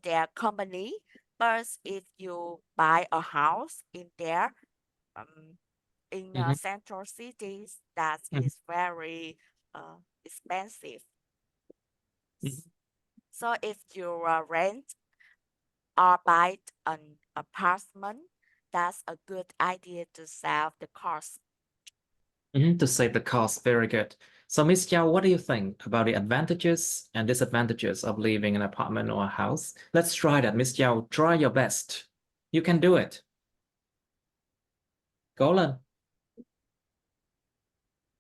Speaker 3: their company, but if you buy a house in there, in
Speaker 1: Mhm,
Speaker 3: central cities, that
Speaker 1: mhm,
Speaker 3: is very expensive.
Speaker 1: mhm.
Speaker 3: So if you rent or buy an apartment, that's a good idea to save the cost.
Speaker 1: To save the cost. Very good. So, Miss Chow, what do you think about the advantages and disadvantages of living in an apartment or a house? Let's try that. Miss Chow, try your best. You can do it. Go on.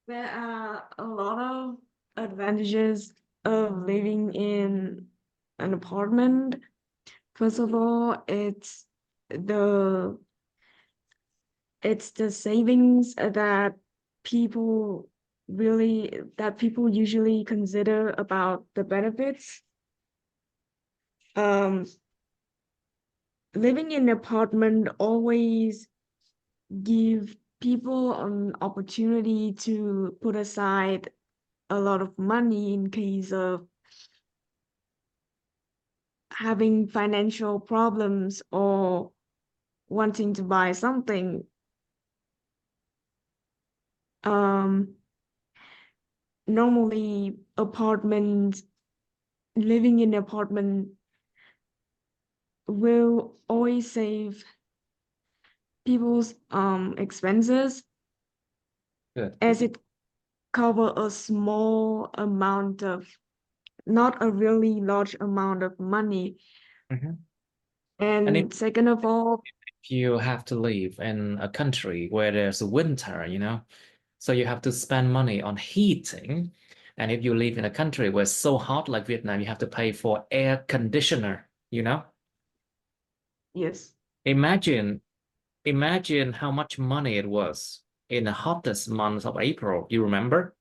Speaker 2: There are a lot of advantages of living in an apartment. First of all, the it's the savings people that people usually consider about the benefits. Living in an apartment always give people an opportunity to put aside a lot of money in case of having financial problems or wanting to buy something. Normally apartments living in an apartment will always save people's expenses
Speaker 1: Good.
Speaker 2: as it cover a small amount of not a really large amount of money.
Speaker 1: Mhm. And if
Speaker 2: And second of all,
Speaker 1: you have to live in a country where there's a winter, so you have to spend money on heating. And if you live in a country where it's so hot like Vietnam, you have to pay for air conditioner.
Speaker 2: yes,
Speaker 1: Imagine, imagine how much money it was in the hottest month of April. You remember?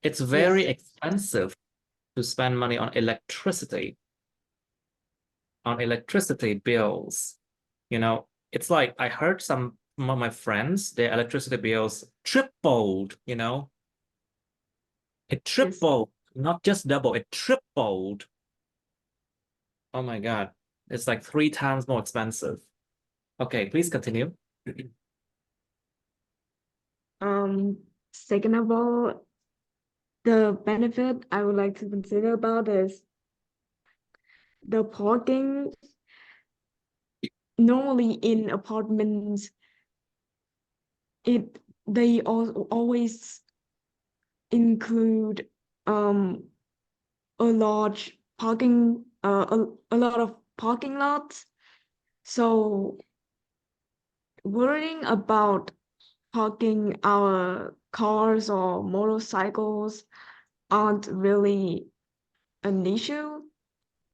Speaker 1: It's very
Speaker 2: yes,
Speaker 1: expensive to spend money on electricity bills. It's like I heard some of my friends, their electricity bills tripled. It
Speaker 2: yes.
Speaker 1: tripled, not just double, it tripled. Oh my God. It's like 3 times more expensive. Okay, please continue.
Speaker 2: Second of all, the benefit I would like to consider about is the parking. Normally in apartments, they always include um a large parking a lot of parking lots. So worrying about parking our cars or motorcycles aren't really an issue.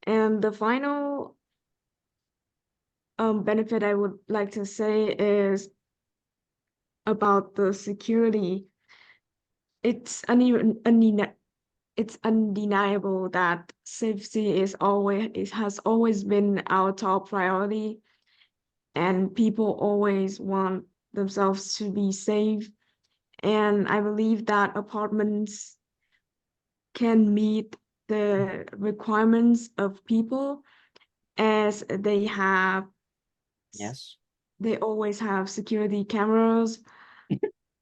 Speaker 2: And the final benefit I would like to say is about the security. It's it's undeniable that safety has always been our top priority, and people always want themselves to be safe. And I believe that apartments can meet the requirements of people as
Speaker 1: Yes.
Speaker 2: they always have security cameras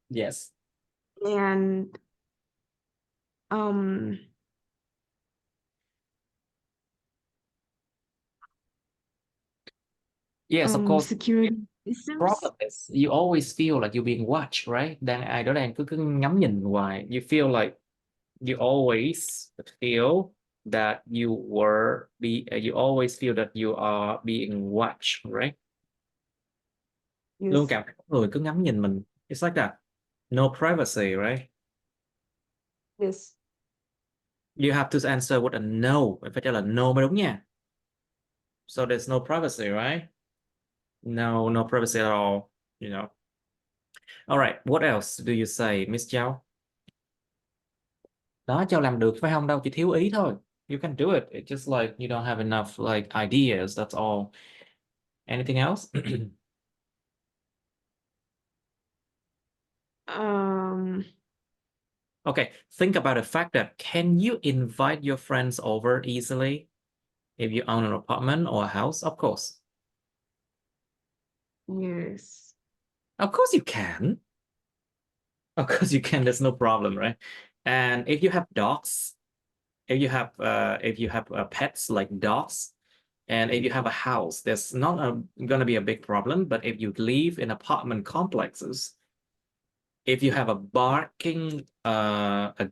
Speaker 1: Yes.
Speaker 2: and um
Speaker 1: Yes, of course.
Speaker 2: security systems.
Speaker 1: Problem is you always feel like you're being watched, right? Ai đó đang cứ ngắm nhìn hoài. You feel like you always feel that you always feel that you are being watched, right? Luôn
Speaker 2: Yes,
Speaker 1: cảm thấy có người cứ ngắm nhìn mình. It's like that. No privacy, right?
Speaker 2: yes.
Speaker 1: You have to answer with a no. Phải trả lời no mới đúng nha. So there's no privacy, right? No privacy at all, you know. All right, what else do you say, Miss Châu? Đó, Châu làm được phải không đâu, chỉ thiếu ý thôi. You can do it. It's just like you don't have enough like ideas, that's all. Anything else? Okay, think about the fact that can you invite your friends over easily if you own an apartment or a house? Of course.
Speaker 2: Yes.
Speaker 1: Of course you can. Of course you can. There's no problem, right? And if you have dogs, if you have pets like dogs, and if you have a house, there's not going to be a big problem. But if you live in apartment complexes, if you have a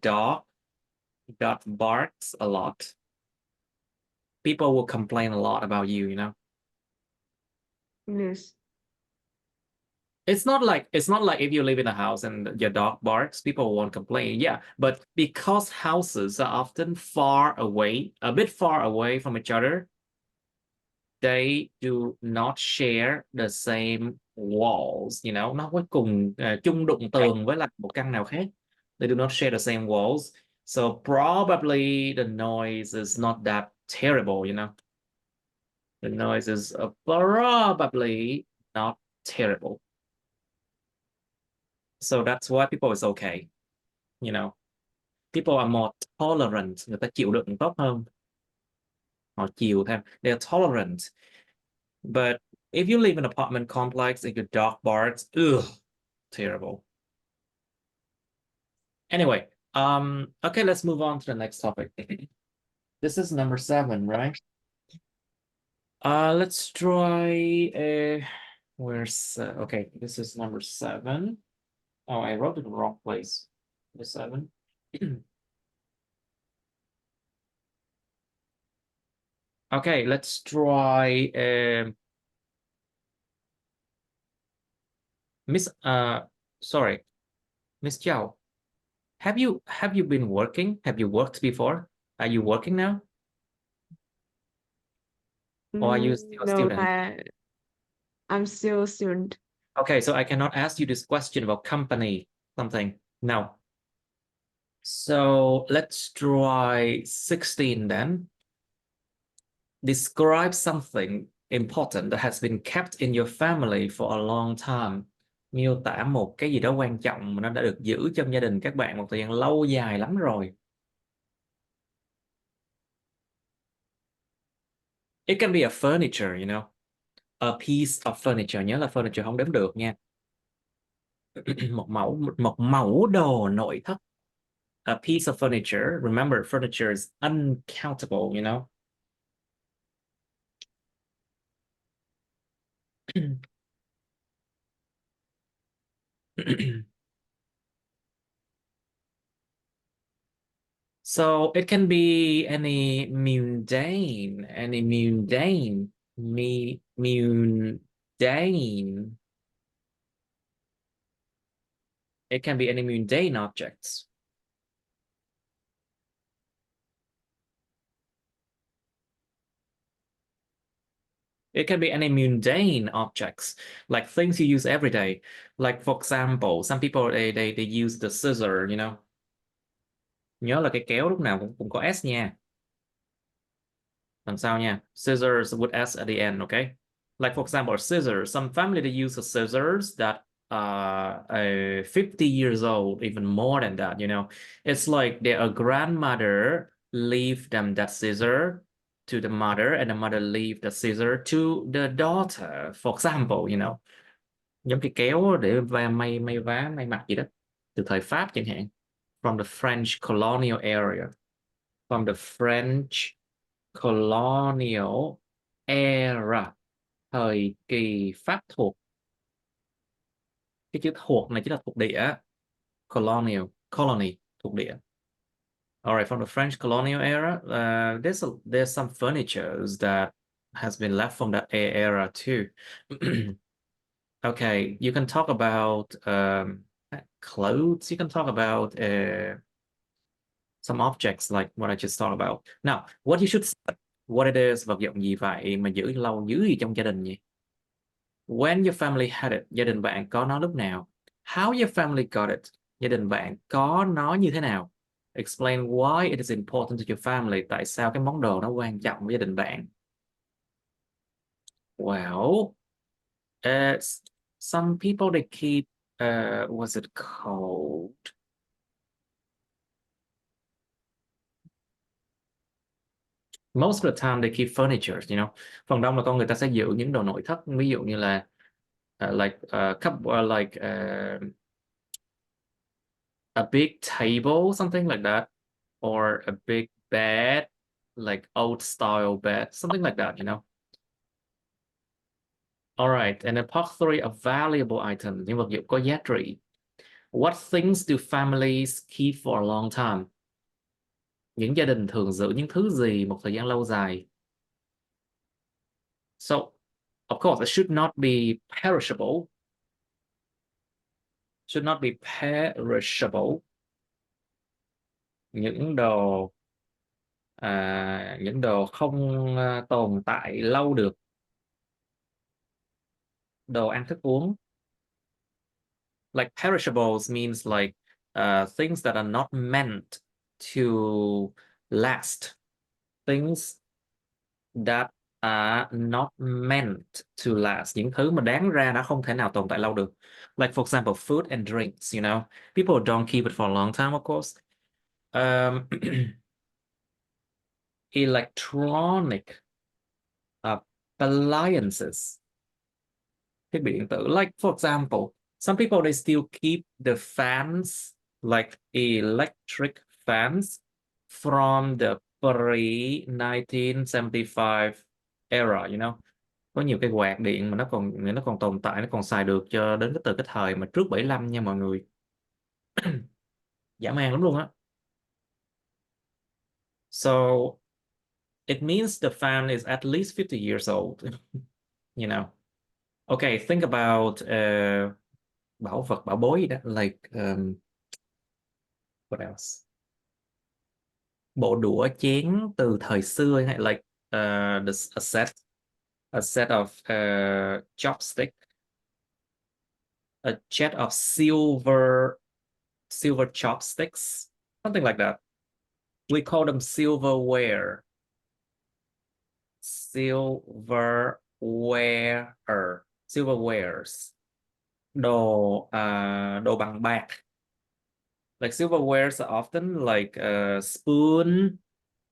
Speaker 1: dog that barks a lot, people will complain a lot about you, you know.
Speaker 2: Yes.
Speaker 1: It's not like if you live in a house and your dog barks, people won't complain. Yeah, but because houses are often a bit far away from each other, they do not share the same walls, you know, nó có cùng chung đụng tường với lại một căn nào khác. They do not share the same walls. So probably the noise is not that terrible, you know. The noise is probably not terrible. So that's why people is okay, you know. People are more tolerant, người ta chịu đựng tốt hơn. Họ chịu thêm. They're tolerant. But if you live in an apartment complex and your dog barks, ugh, terrible. Anyway, okay, let's move on to the next topic. This is number 7, right? Let's try where's okay, this is number 7. Oh, I wrote it in the wrong place. The 7. Okay, let's try sorry, Miss Chow. Have you been working? Have you worked before? Are you working now? Or are you still a
Speaker 2: No,
Speaker 1: student?
Speaker 2: I'm still a student.
Speaker 1: Okay, so I cannot ask you this question about company, something. No. So let's try 16 then. Describe something important that has been kept in your family for a long time. Miêu tả một cái gì đó quan trọng mà nó đã được giữ trong gia đình các bạn một thời gian lâu dài lắm rồi. It can be a furniture, you know. A piece of furniture. Nhớ là furniture không đếm được nha. một mẫu đồ nội thất. A piece of furniture. Remember, furniture is uncountable, you know. So it can be any mundane. It can be any mundane objects. It can be any mundane objects, like things you use every day. Like for example, some people they use the scissor, you know. Nhớ là cái kéo lúc nào cũng có S nha. Đằng sau nha. Scissors with S at the end, okay? Like for example, scissors. Some family they use the scissors that are 50 years old, even more than that, you know. It's like their grandmother leave them that scissor to the mother, and the mother leave the scissor to the daughter, for example, you know. Giống cái kéo để may vá, may mặc gì đó. Từ thời Pháp chẳng hạn. From the French colonial area. From the French colonial era, thời kỳ Pháp thuộc. Cái chữ thuộc này chính là thuộc địa. Colony, thuộc địa. All right, from the French colonial era, there's some furnitures that has been left from that era too. Okay, you can talk about clothes. You can talk about some objects like what I just talked about. Now, what you should say, What it is, vật dụng gì vậy mà giữ lâu dữ gì trong gia đình nhỉ? When your family had it, gia đình bạn có nó lúc nào? How your family got it, gia đình bạn có nó như thế nào? Explain why it is important to your family, tại sao cái món đồ nó quan trọng với gia đình bạn? Well, some people they keep, what's it called? Most of the time they keep furniture, you know. Phần đông là con người ta sẽ giữ những đồ nội thất, ví dụ như là like a big table, something like that, or a big bed, like old style bed, something like that, you know. All right, and then part 3 of valuable items, những vật dụng có giá trị. What things do families keep for a long time? Những gia đình thường giữ những thứ gì một thời gian lâu dài? So, of course, it should not be perishable. Should not be perishable. Những đồ không tồn tại lâu được. Đồ ăn thức uống. Like perishables means like things that are not meant to last. Things that are not meant to last. Những thứ mà đáng ra nó không thể nào tồn tại lâu được. Like for example, food and drinks, you know. People don't keep it for a long time, of course. Electronic appliances. Thiết bị điện tử. Like for example, some people they still keep the fans, like electric fans from the pre-1975 era, you know. Có nhiều cái quạt điện mà nó còn tồn tại, nó còn xài được cho đến từ cái thời mà trước 75 nha mọi người. Dã man lắm luôn á. So it means the fan is at least 50 years old, you know. Okay, think about bảo vật, bảo bối gì đó, like what else? Bộ đũa chén từ thời xưa, like a set of chopstick, a set of silver chopsticks, something like that. We call them silverware. Silverwares. Đồ bằng bạc. Like silverwares are often like spoon,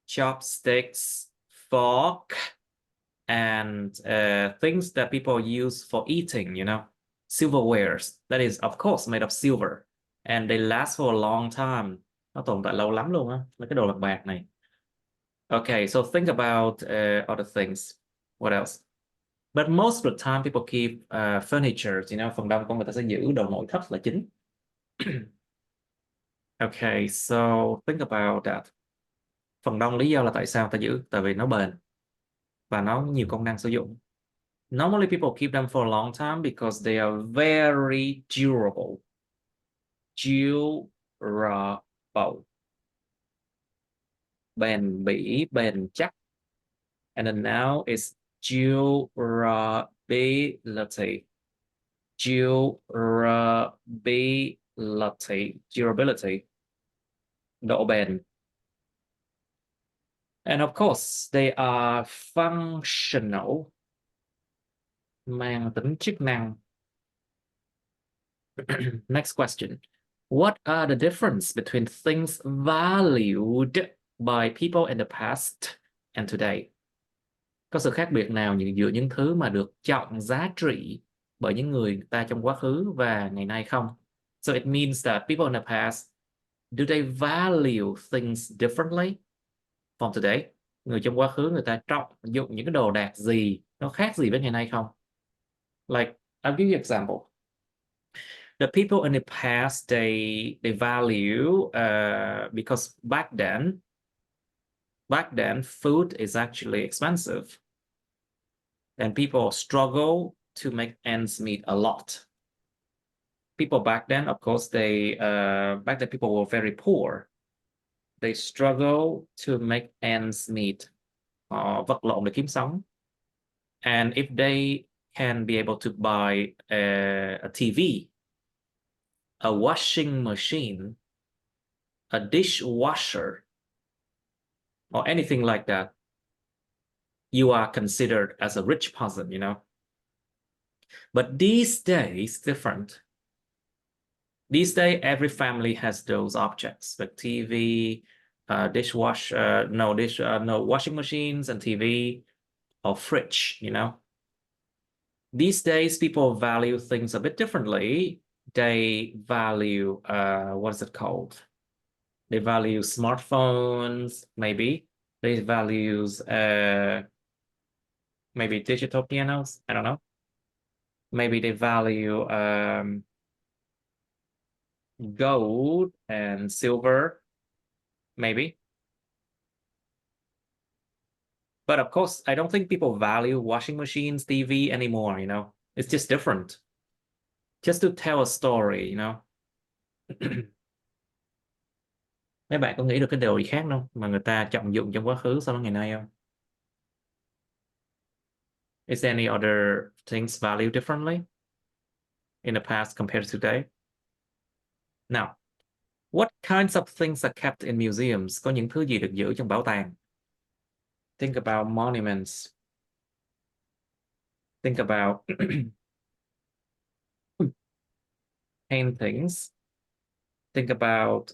Speaker 1: chopsticks, fork, and things that people use for eating, you know. Silverwares, that is of course made of silver, and they last for a long time. Nó tồn tại lâu lắm luôn á, mấy cái đồ bằng bạc này. Okay, so think about other things. What else? But most of the time people keep furniture, you know, phần đông con người ta sẽ giữ đồ nội thất là chính. Okay, so think about that. Phần đông lý do là tại sao ta giữ? Tại vì nó bền và nó nhiều công năng sử dụng. Normally people keep them for a long time because they are very durable. Durable. Bền bỉ, bền chắc. And then now it's durability. Durability. Độ bền. And of course, they are functional. Mang tính chức năng. Next question. What are the difference between things valued by people in the past and today? Có sự khác biệt nào giữa những thứ mà được trọng giá trị bởi những người ta trong quá khứ và ngày nay không? So it means that people in the past, do they value things differently from today? Người trong quá khứ người ta trọng dụng những cái đồ đạc gì, nó khác gì với ngày nay không? Like, I'll give you an example. The people in the past, they value because back then food is actually expensive and people struggle to make ends meet a lot. People back then, of course, back then people were very poor. They struggle to make ends meet. họ vật lộn để kiếm sống. And if they can be able to buy a TV, a washing machine, a dishwasher, or anything like that, you are considered as a rich person, you know. But these days, different. These days, every family has those objects, like TV, dishwasher, no washing machines and TV, or fridge, you know. These days, people value things a bit differently. They value, what is it called? They value smartphones, maybe. They value maybe digital pianos. I don't know. Maybe they value gold and silver, maybe. But of course, I don't think people value washing machines, TV anymore, you know. It's just different. Just to tell a story, you know. Mấy bạn có nghĩ được cái điều gì khác không? Mà người ta trọng dụng trong quá khứ so với ngày nay không? Is there any other things valued differently in the past compared to today? Now, what kinds of things are kept in museums? Có những thứ gì được giữ trong bảo tàng? Think about monuments. Think about paintings. Think about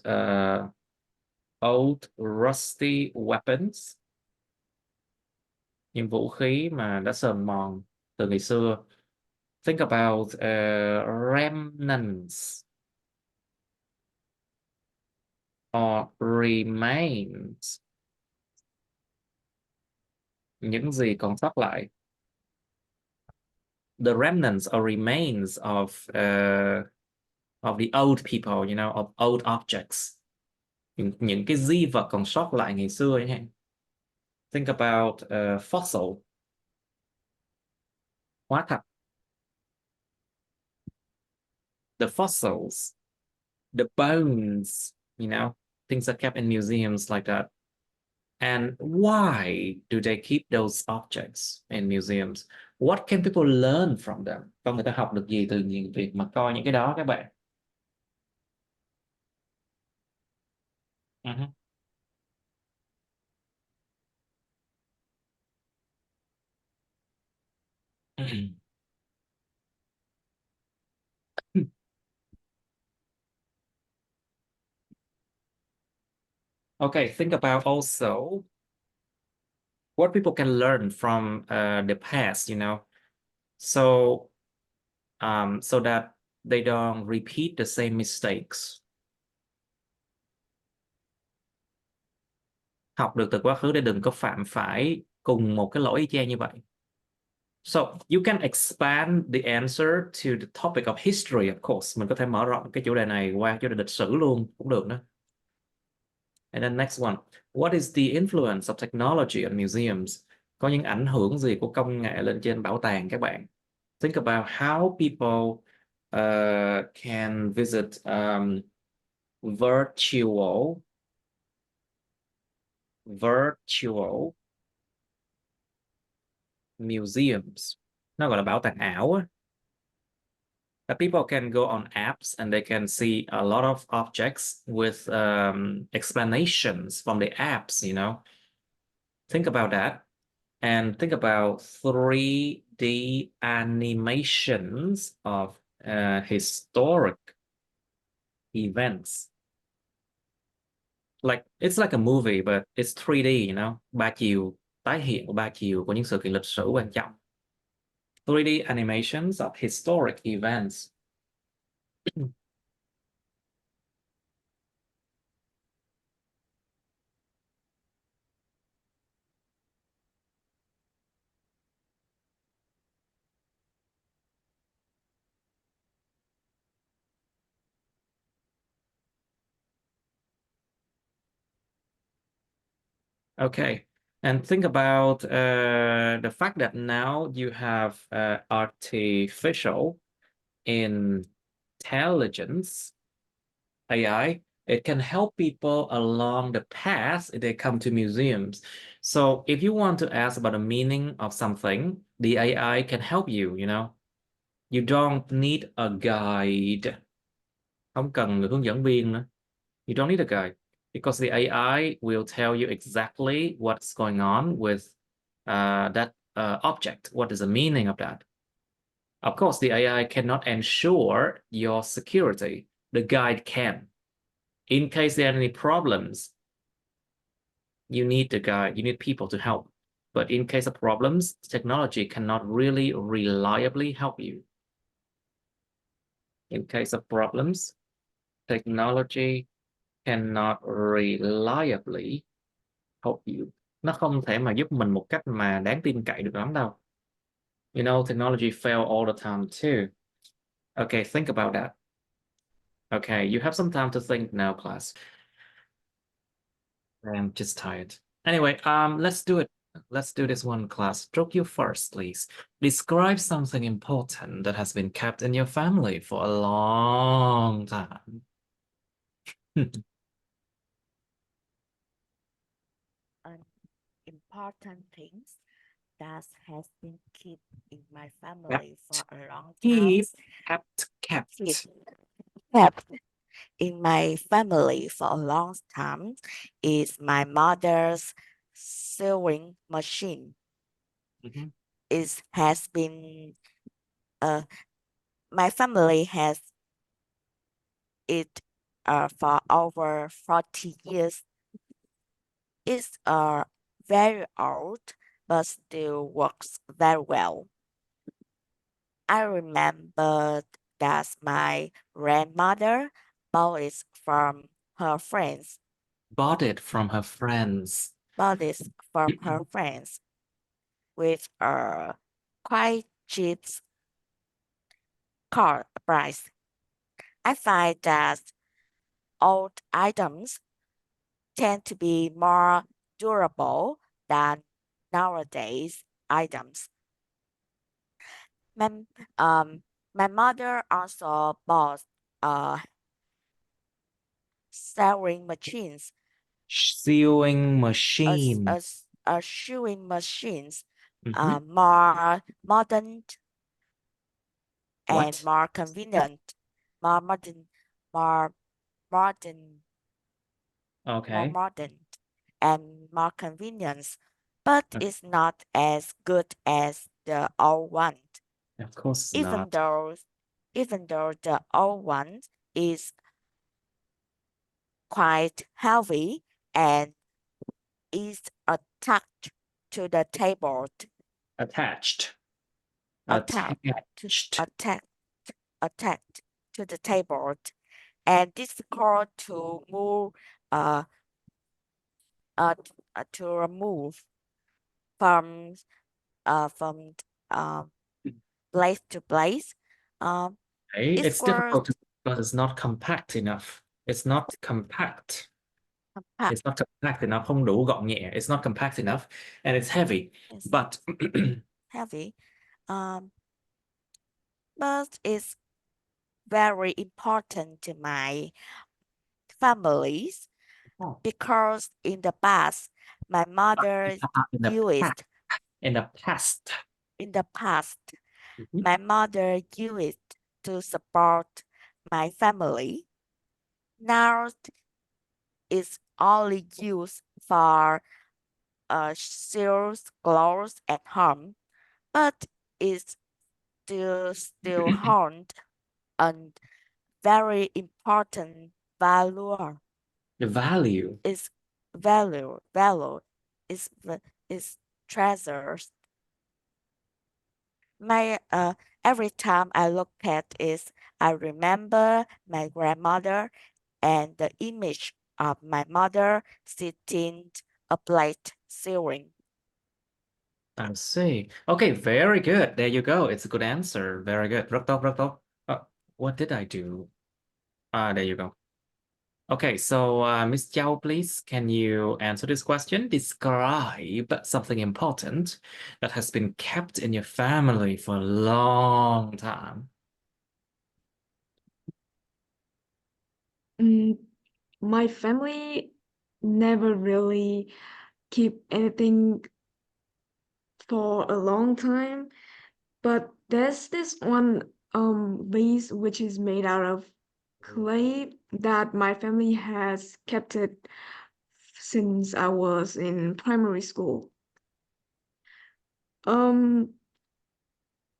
Speaker 1: old rusty weapons. Những vũ khí mà đã sờn mòn từ ngày xưa. Think about remnants or remains. Những gì còn sót lại. The remnants or remains of the old people, you know, of old objects. Những cái di vật còn sót lại ngày xưa chẳng hạn. Think about fossil. Hóa thạch. The fossils, the bones, you know, things are kept in museums like that. And why do they keep those objects in museums? What can people learn from them? Con người ta học được gì từ những việc mà coi những cái đó các bạn? Uh-huh. Okay, think about also what people can learn from the past, you know, so so that they don't repeat the same mistakes. Học được từ quá khứ để đừng có phạm phải cùng một cái lỗi y chang như vậy. So you can expand the answer to the topic of history, of course. Mình có thể mở rộng cái chủ đề này qua chủ đề lịch sử luôn cũng được đó. And then next one, what is the influence of technology on museums? Có những ảnh hưởng gì của công nghệ lên trên bảo tàng các bạn? Think about how people can visit virtual museums. Nó gọi là bảo tàng ảo á. That people can go on apps and they can see a lot of objects with explanations from the apps, you know. Think about that. And think about 3D animations of historic events. Like it's like a movie, but it's 3D, you know, 3 chiều, tái hiện của 3 chiều của những sự kiện lịch sử quan trọng. 3D animations of historic events. Okay, and think about the fact that now you have artificial intelligence, AI, It can help people along the path if they come to museums. So if you want to ask about the meaning of something, the AI can help you, you know. You don't need a guide. Không cần người hướng dẫn viên nữa. You don't need a guide because the AI will tell you exactly what's going on with that object. What is the meaning of that? Of course, the AI cannot ensure your security. The guide can. In case there are any problems, you need the guide, you need people to help. But in case of problems, technology cannot really reliably help you. In case of problems, technology cannot reliably help you. Nó không thể mà giúp mình một cách mà đáng tin cậy được lắm đâu. You know, technology fail all the time too. Okay, think about that. Okay, you have some time to think now, class. I'm just tired. Anyway, let's do it. Let's do this one, class. Stroke you first, please. Describe something important that has been kept in your family for a long time.
Speaker 3: An important things that has been kept in my family for a long time.
Speaker 1: Kept.
Speaker 3: Kept in my family for a long time is my mother's sewing machine.
Speaker 1: Mhm.
Speaker 3: It has been my family has it for over 40 years. It's very old, but still works very well. I remember that my grandmother bought it from her friends.
Speaker 1: Bought it from her friends.
Speaker 3: Bought it from her friends with a quite cheap price. I find that old items tend to be more durable than nowadays items. My mother also bought sewing machines,
Speaker 1: Sewing machine.
Speaker 3: sewing machines,
Speaker 1: Mhm.
Speaker 3: more modern and
Speaker 1: What?
Speaker 3: more convenient, more modern, more modern, more
Speaker 1: Okay.
Speaker 3: modern, and more convenience, but
Speaker 1: Okay.
Speaker 3: it's not as good as the old one.
Speaker 1: Of course
Speaker 3: Even
Speaker 1: not.
Speaker 3: though the old one is quite heavy and is attached to the table.
Speaker 1: Attached.
Speaker 3: Attached to the table, and difficult to move to remove from place to place.
Speaker 1: Okay.
Speaker 3: It's
Speaker 1: It's difficult because it's not compact enough. It's not compact.
Speaker 3: compact.
Speaker 1: It's not compact enough. Không đủ gọn nhẹ. It's not compact enough, and it's heavy.
Speaker 3: It's
Speaker 1: But
Speaker 3: heavy, but it's very important to my families because in the past my mother
Speaker 1: in the
Speaker 3: used
Speaker 1: past.
Speaker 3: in the past
Speaker 1: Mhm.
Speaker 3: my mother used to support my family. Now it's only used for sales clothes at home, but it's still hold a very important value.
Speaker 1: The value.
Speaker 3: Is is treasures. My every time I look at it, I remember my grandmother and the image of my mother sitting a plate sewing.
Speaker 1: I see. Okay, very good. There you go. It's a good answer. Very good. Rất tốt, rất tốt. What did I do? There you go. Okay, so Miss Zhao, please, can you answer this question? Describe something important that has been kept in your family for a long time.
Speaker 2: my family never really keep anything for a long time, but there's this one vase which is made out of clay that my family has kept it since I was in primary school.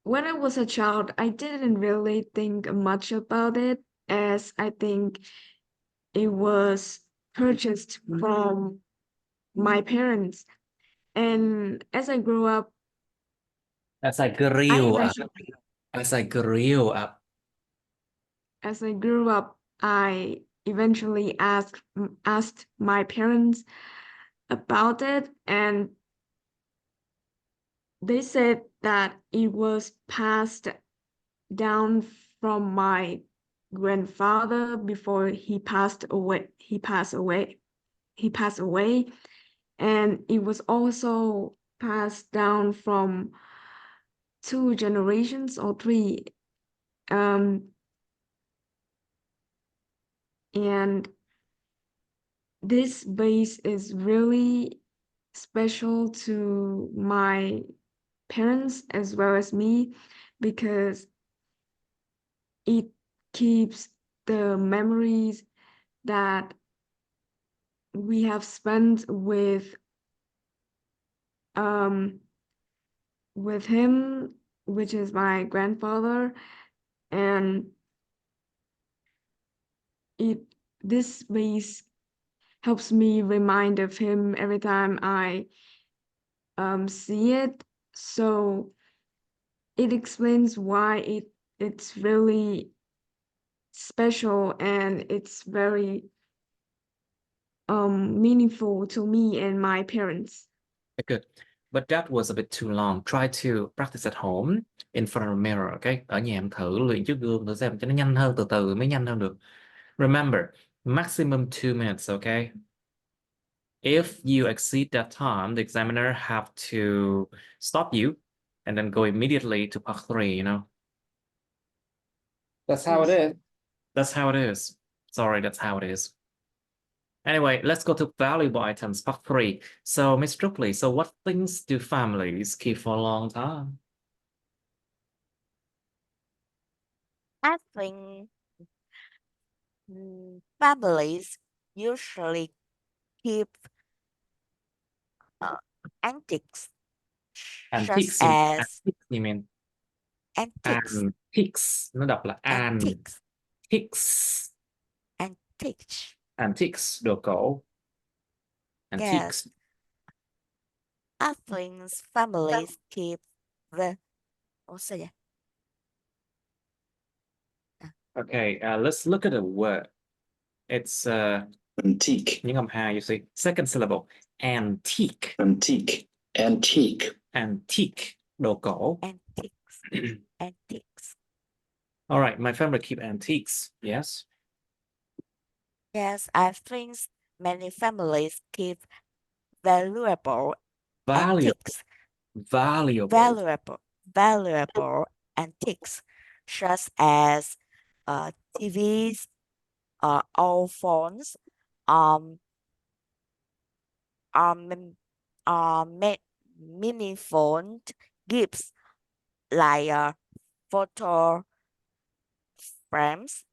Speaker 2: When I was a child, I didn't really think much about it, as I think it was purchased from my parents. And as I grew up,
Speaker 1: As I
Speaker 2: I
Speaker 1: grew up,
Speaker 2: eventually,
Speaker 1: as I grew up.
Speaker 2: as I grew up, I eventually asked my parents about it, and they said that it was passed down from my grandfather before he passed away. He passed away, and it was also passed down from two generations or three. And this vase is really special to my parents as well as me because it keeps the memories that we have spent with him, which is my grandfather, and it this vase helps me remind of him every time I see it. So it explains why it's really special and it's very meaningful to me and my parents.
Speaker 1: Good. But that was a bit too long. Try to practice at home in front of a mirror, okay? Ở nhà em thử luyện trước gương thử xem cho nó nhanh hơn, từ từ mới nhanh hơn được. Remember, maximum 2 minutes, okay? If you exceed that time, the examiner have to stop you and then go immediately to part 3, you know? That's how it
Speaker 2: Yes.
Speaker 1: is. That's how it is. Sorry, that's how it is. Anyway, let's go to valuable items, part 3. So, Miss Drupley, so what things do families keep for a long time?
Speaker 3: I think families usually keep antiques, such
Speaker 1: Antiques,
Speaker 3: as
Speaker 1: you mean
Speaker 3: antiques,
Speaker 1: antiques, nó đọc là
Speaker 3: antiques,
Speaker 1: antiques,
Speaker 3: antiques.
Speaker 1: antiques, đồ cổ,
Speaker 3: Yes,
Speaker 1: antiques.
Speaker 3: I think families keep the. Sao vậy?
Speaker 1: Okay, let's look at a word. It's
Speaker 4: Antique.
Speaker 1: những âm hai, you see. Second syllable, antique.
Speaker 4: Antique. Antique.
Speaker 1: Antique, đồ cổ.
Speaker 3: Antiques. Antiques.
Speaker 1: All right, my family keep antiques, yes.
Speaker 3: Yes, I think many families keep valuable
Speaker 1: Valuable,
Speaker 3: antiques.
Speaker 1: valuable.
Speaker 3: Valuable antiques, such as TVs, old phones, meaningful gifts like photo frames.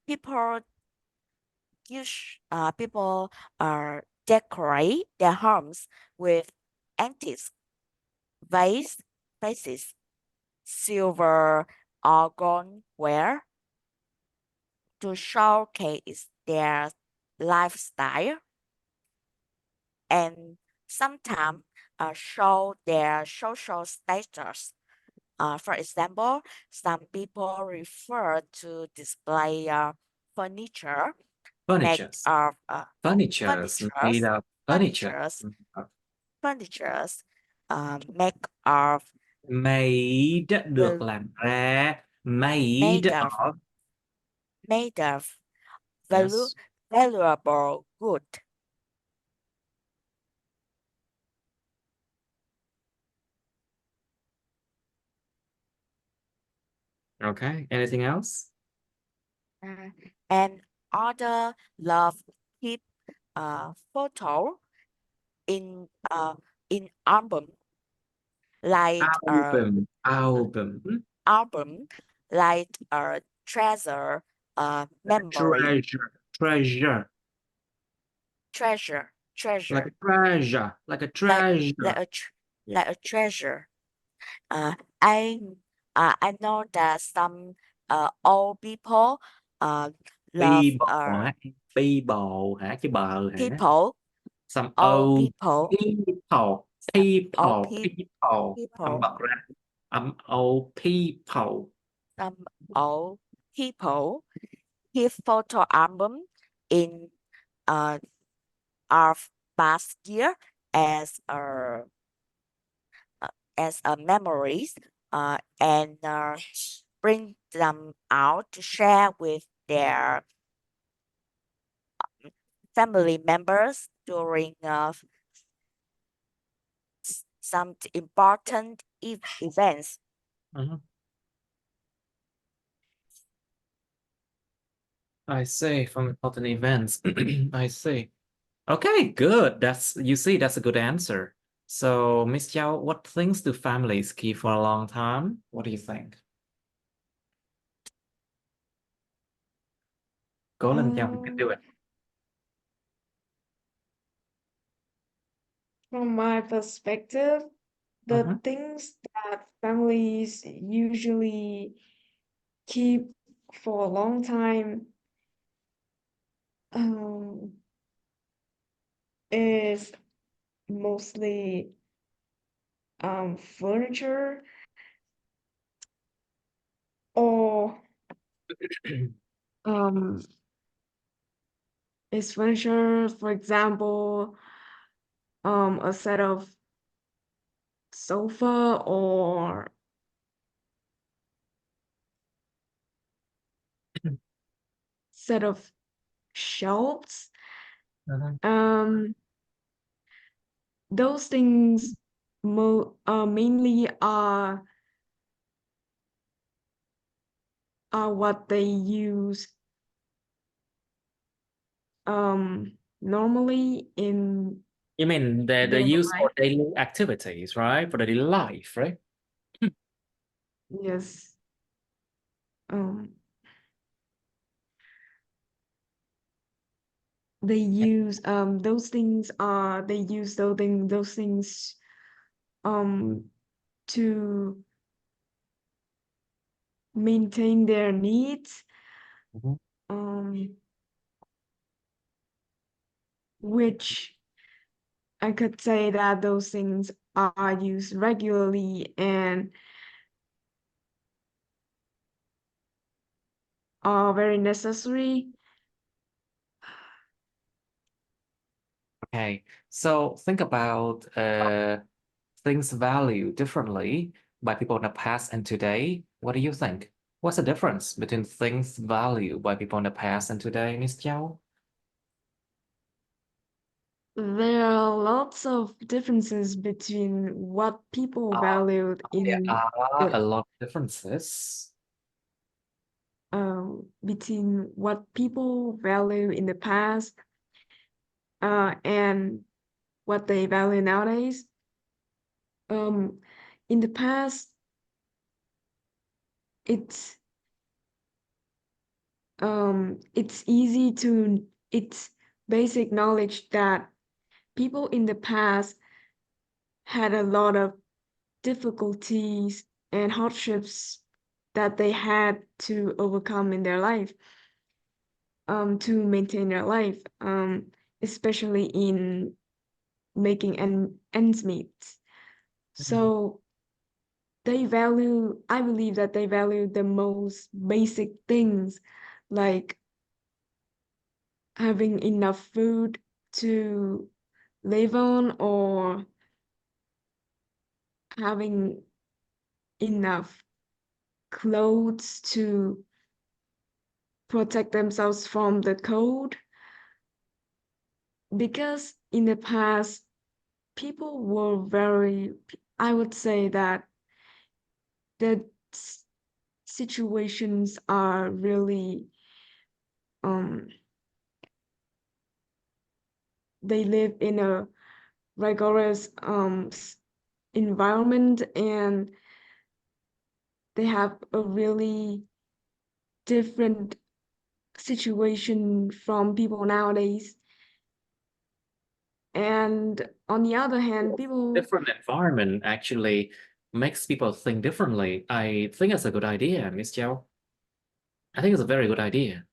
Speaker 3: People people decorate their homes with antiques, vases, silver or gold ware to showcase their lifestyle and sometimes show their social status. For example, some people refer to display furniture made
Speaker 1: Furnitures.
Speaker 3: of
Speaker 1: Furnitures, made of furniture.
Speaker 3: furnitures made of
Speaker 1: Made được làm ra. Made of.
Speaker 3: made of
Speaker 1: Yes.
Speaker 3: valuable good.
Speaker 1: Okay, anything else?
Speaker 3: And other love keep photo in album like
Speaker 1: Album.
Speaker 3: album like treasure memory
Speaker 1: Treasure.
Speaker 3: treasure
Speaker 1: Like a treasure. Like a treasure.
Speaker 3: like a treasure. I know that some old people love
Speaker 1: People hả? Chứ bờ hả?
Speaker 3: people
Speaker 1: Some
Speaker 3: old
Speaker 1: old
Speaker 3: people
Speaker 1: people.
Speaker 3: old
Speaker 1: People. Âm
Speaker 3: people
Speaker 1: bật ra. Old people.
Speaker 3: some old people keep photo album in our past year as a memories and bring them out to share with their family members during some important events.
Speaker 1: I see, from important events. I see. Okay, good. That's a good answer. So, Miss Chow, what things do families keep for a long time? What do you think? Go lên Chow, you can do it.
Speaker 2: From my perspective, the things that families usually keep for a long time is mostly furniture or is furniture, for example, a set of sofa or set of shelves. Those things mainly are what they use normally in
Speaker 1: You mean they're
Speaker 2: their
Speaker 1: used for
Speaker 2: life.
Speaker 1: daily activities, right? For daily life, right?
Speaker 2: Yes. They use those things they use those things to maintain their needs, which I could say that those things are used regularly and are very necessary.
Speaker 1: Okay, so think about things valued differently by people in the past and today. What do you think? What's the difference between things valued by people in the past and today, Miss Chow?
Speaker 2: There are lots of differences between what people valued
Speaker 1: There
Speaker 2: in
Speaker 1: are
Speaker 2: the
Speaker 1: a lot of differences.
Speaker 2: between what people value in the past and what they value nowadays. In the past, it's it's basic knowledge that people in the past had a lot of difficulties and hardships that they had to overcome in their life to maintain their life, especially in making ends meet. So I believe that they value the most basic things like having enough food to live on or having enough clothes to protect themselves from the cold. Because in the past, people were I would say that the situations are really they live in a rigorous environment, and they have a really different situation from people nowadays. And on the other hand, people
Speaker 1: Different environment actually makes people think differently. I think it's a good idea, Miss Châu. I think it's a very good idea.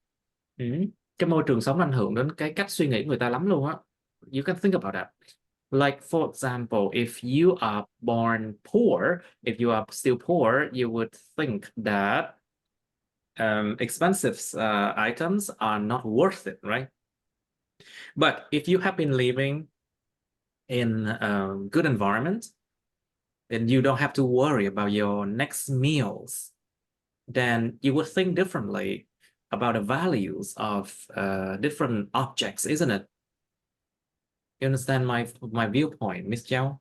Speaker 1: Cái môi trường sống ảnh hưởng đến cái cách suy nghĩ của người ta lắm luôn á. You can think about that. Like for example, if you are born poor, if you are still poor, you would think that expensive items are not worth it, right? But if you have been living in a good environment, then you don't have to worry about your next meals. Then you would think differently about the values of different objects, isn't it? You understand my viewpoint, Miss Zhao?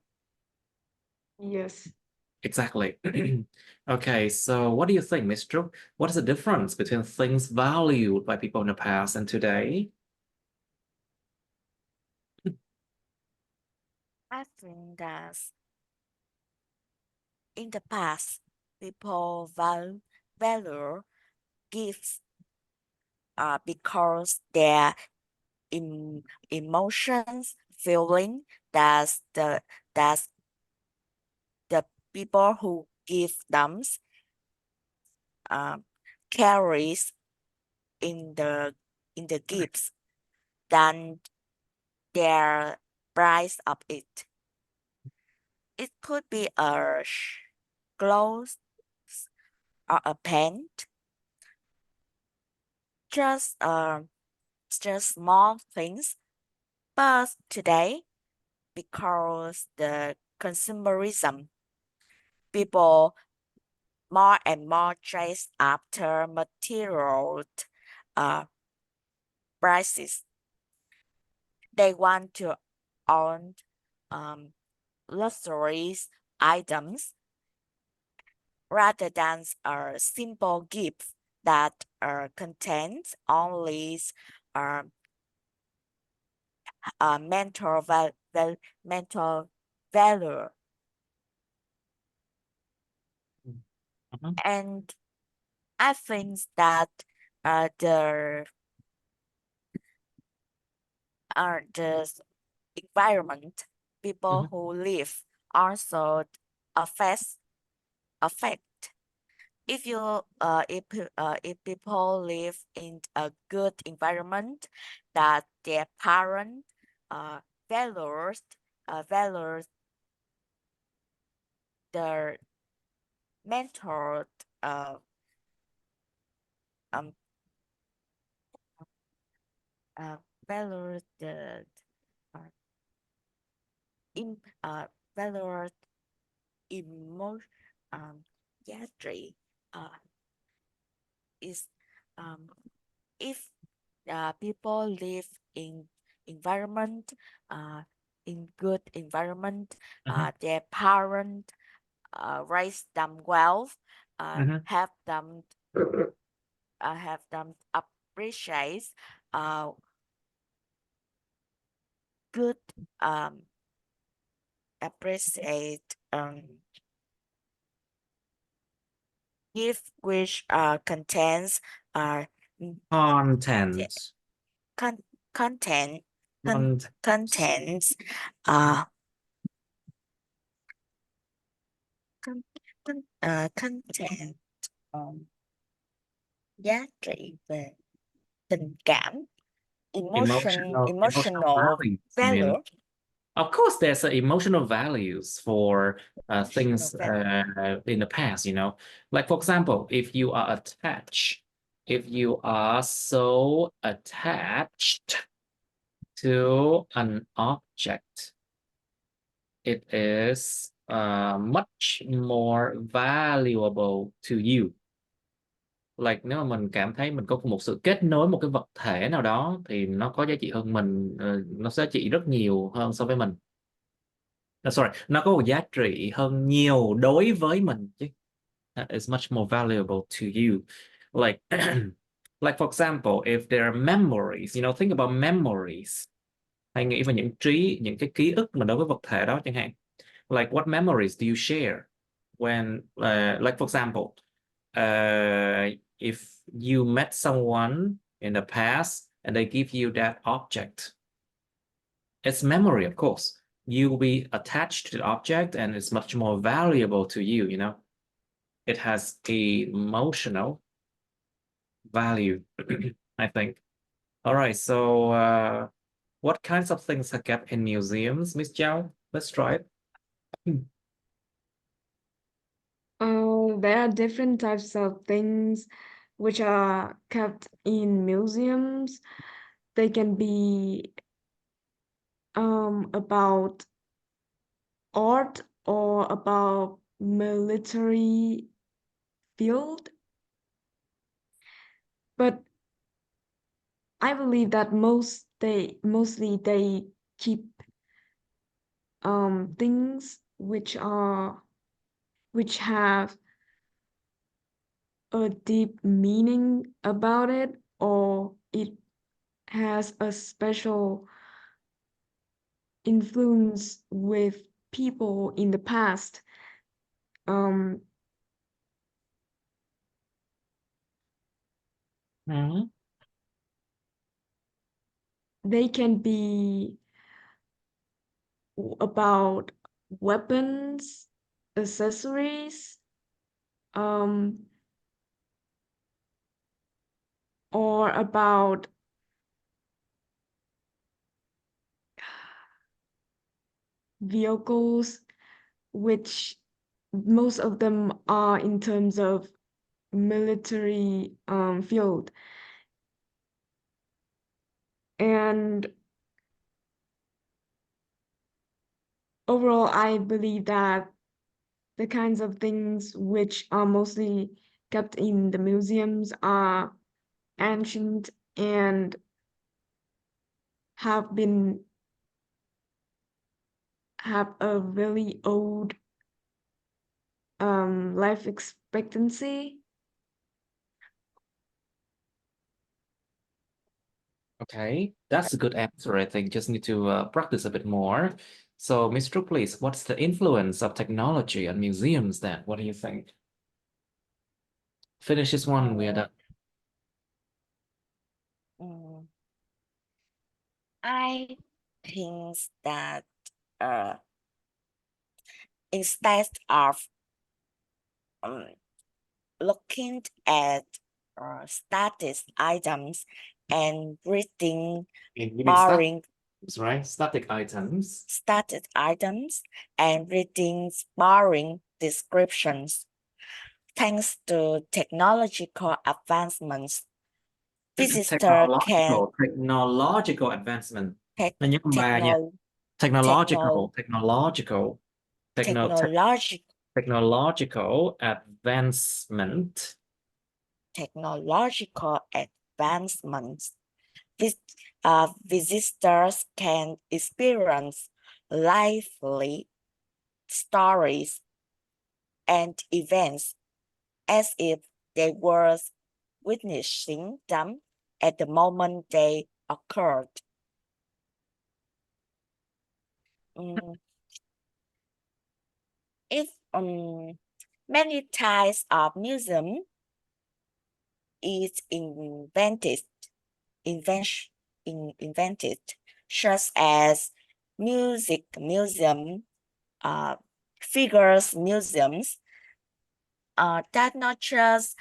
Speaker 2: yes.
Speaker 1: Exactly. Okay, so what do you think, Miss Trúc? What is the difference between things valued by people in the past and today?
Speaker 3: I think that in the past, people value gifts because their emotions, feeling that the people who give them carries in the gifts than their price of it. It could be a clothes or a pen, just small things. But today, because the consumerism, people more and more chase after material prices. They want to own luxuries items rather than a simple gift that contains only mental value.
Speaker 1: Mhm.
Speaker 3: And I think that the environment people who live also affect. If you if people live in a good environment, that their parents values the mentor um values the in values emotion history is if people live in environment in good environment, their parents raise them well, have them appreciate good appreciate gift which contains
Speaker 1: Content.
Speaker 3: con- content
Speaker 1: Content.
Speaker 3: contents content giá trị về tình cảm,
Speaker 1: Emotional values. I mean,
Speaker 3: value.
Speaker 1: of course, there's emotional values for things
Speaker 3: Value.
Speaker 1: in the past, you know. Like, for example, if you are attached, if you are so attached to an object, it is much more valuable to you. Like nếu mà mình cảm thấy mình có một sự kết nối một cái vật thể nào đó thì nó có giá trị hơn mình, nó giá trị rất nhiều hơn so với mình. Sorry, nó có một giá trị hơn nhiều đối với mình chứ. That is much more valuable to you. Like Like for example, if there are memories, think about memories. Hãy nghĩ vào những cái ký ức mà đối với vật thể đó chẳng hạn. Like what memories do you share when, like for example, if you met someone in the past and they give you that object, it's memory, of course. You will be attached to the object and it's much more valuable to you, It has emotional value, I think. All right, so what kinds of things are kept in museums, Miss Zhao? Let's try it.
Speaker 2: There are different types of things which are kept in museums. They can be about art or about military field. But I believe that mostly they keep things which have a deep meaning about it, or it has a special influence with people in the past.
Speaker 1: Mhm.
Speaker 2: They can be about weapons, accessories, or about vehicles, which most of them are in terms of military field. And overall, I believe that the kinds of things which are mostly kept in the museums are ancient and have a really old life expectancy.
Speaker 1: Okay, that's a good answer. I think just need to practice a bit more. So, Mr. Please, what's the influence of technology on museums then? What do you think? Finish this one, we are done.
Speaker 3: I think that instead of looking at static items and reading
Speaker 1: You mean
Speaker 3: boring
Speaker 1: right? Static items.
Speaker 3: static items and reading boring descriptions, thanks to technological advancements, visitor can
Speaker 1: Technological advancement.
Speaker 3: tech,
Speaker 1: Nó nhớ con bà nha.
Speaker 3: techno,
Speaker 1: Technological
Speaker 3: technological
Speaker 1: technological advancement.
Speaker 3: technological advancements. Visitors can experience lively stories and events as if they were witnessing them at the moment they occurred. If many types of museum is invented, such as music museum, figures museums, that not just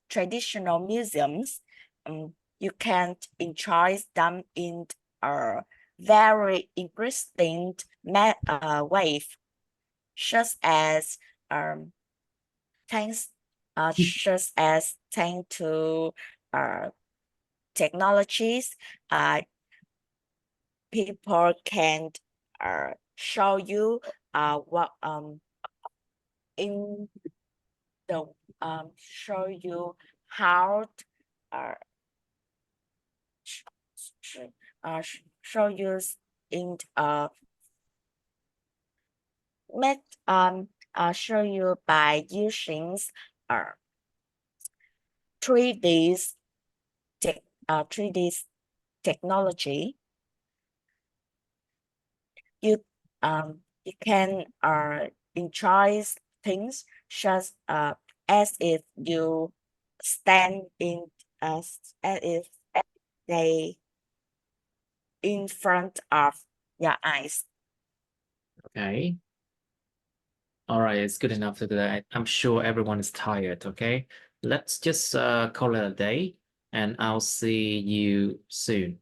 Speaker 3: traditional museums. You can enjoy them in a very interesting way, such as thanks to technologies, people can show you what in the show you how show you in show you by using 3D 3D technology. You can enjoy things just as if you stand in as if they in front of your eyes.
Speaker 1: Okay. All right, it's good enough to do that. I'm sure everyone is tired, okay? Let's just call it a day, and I'll see you soon.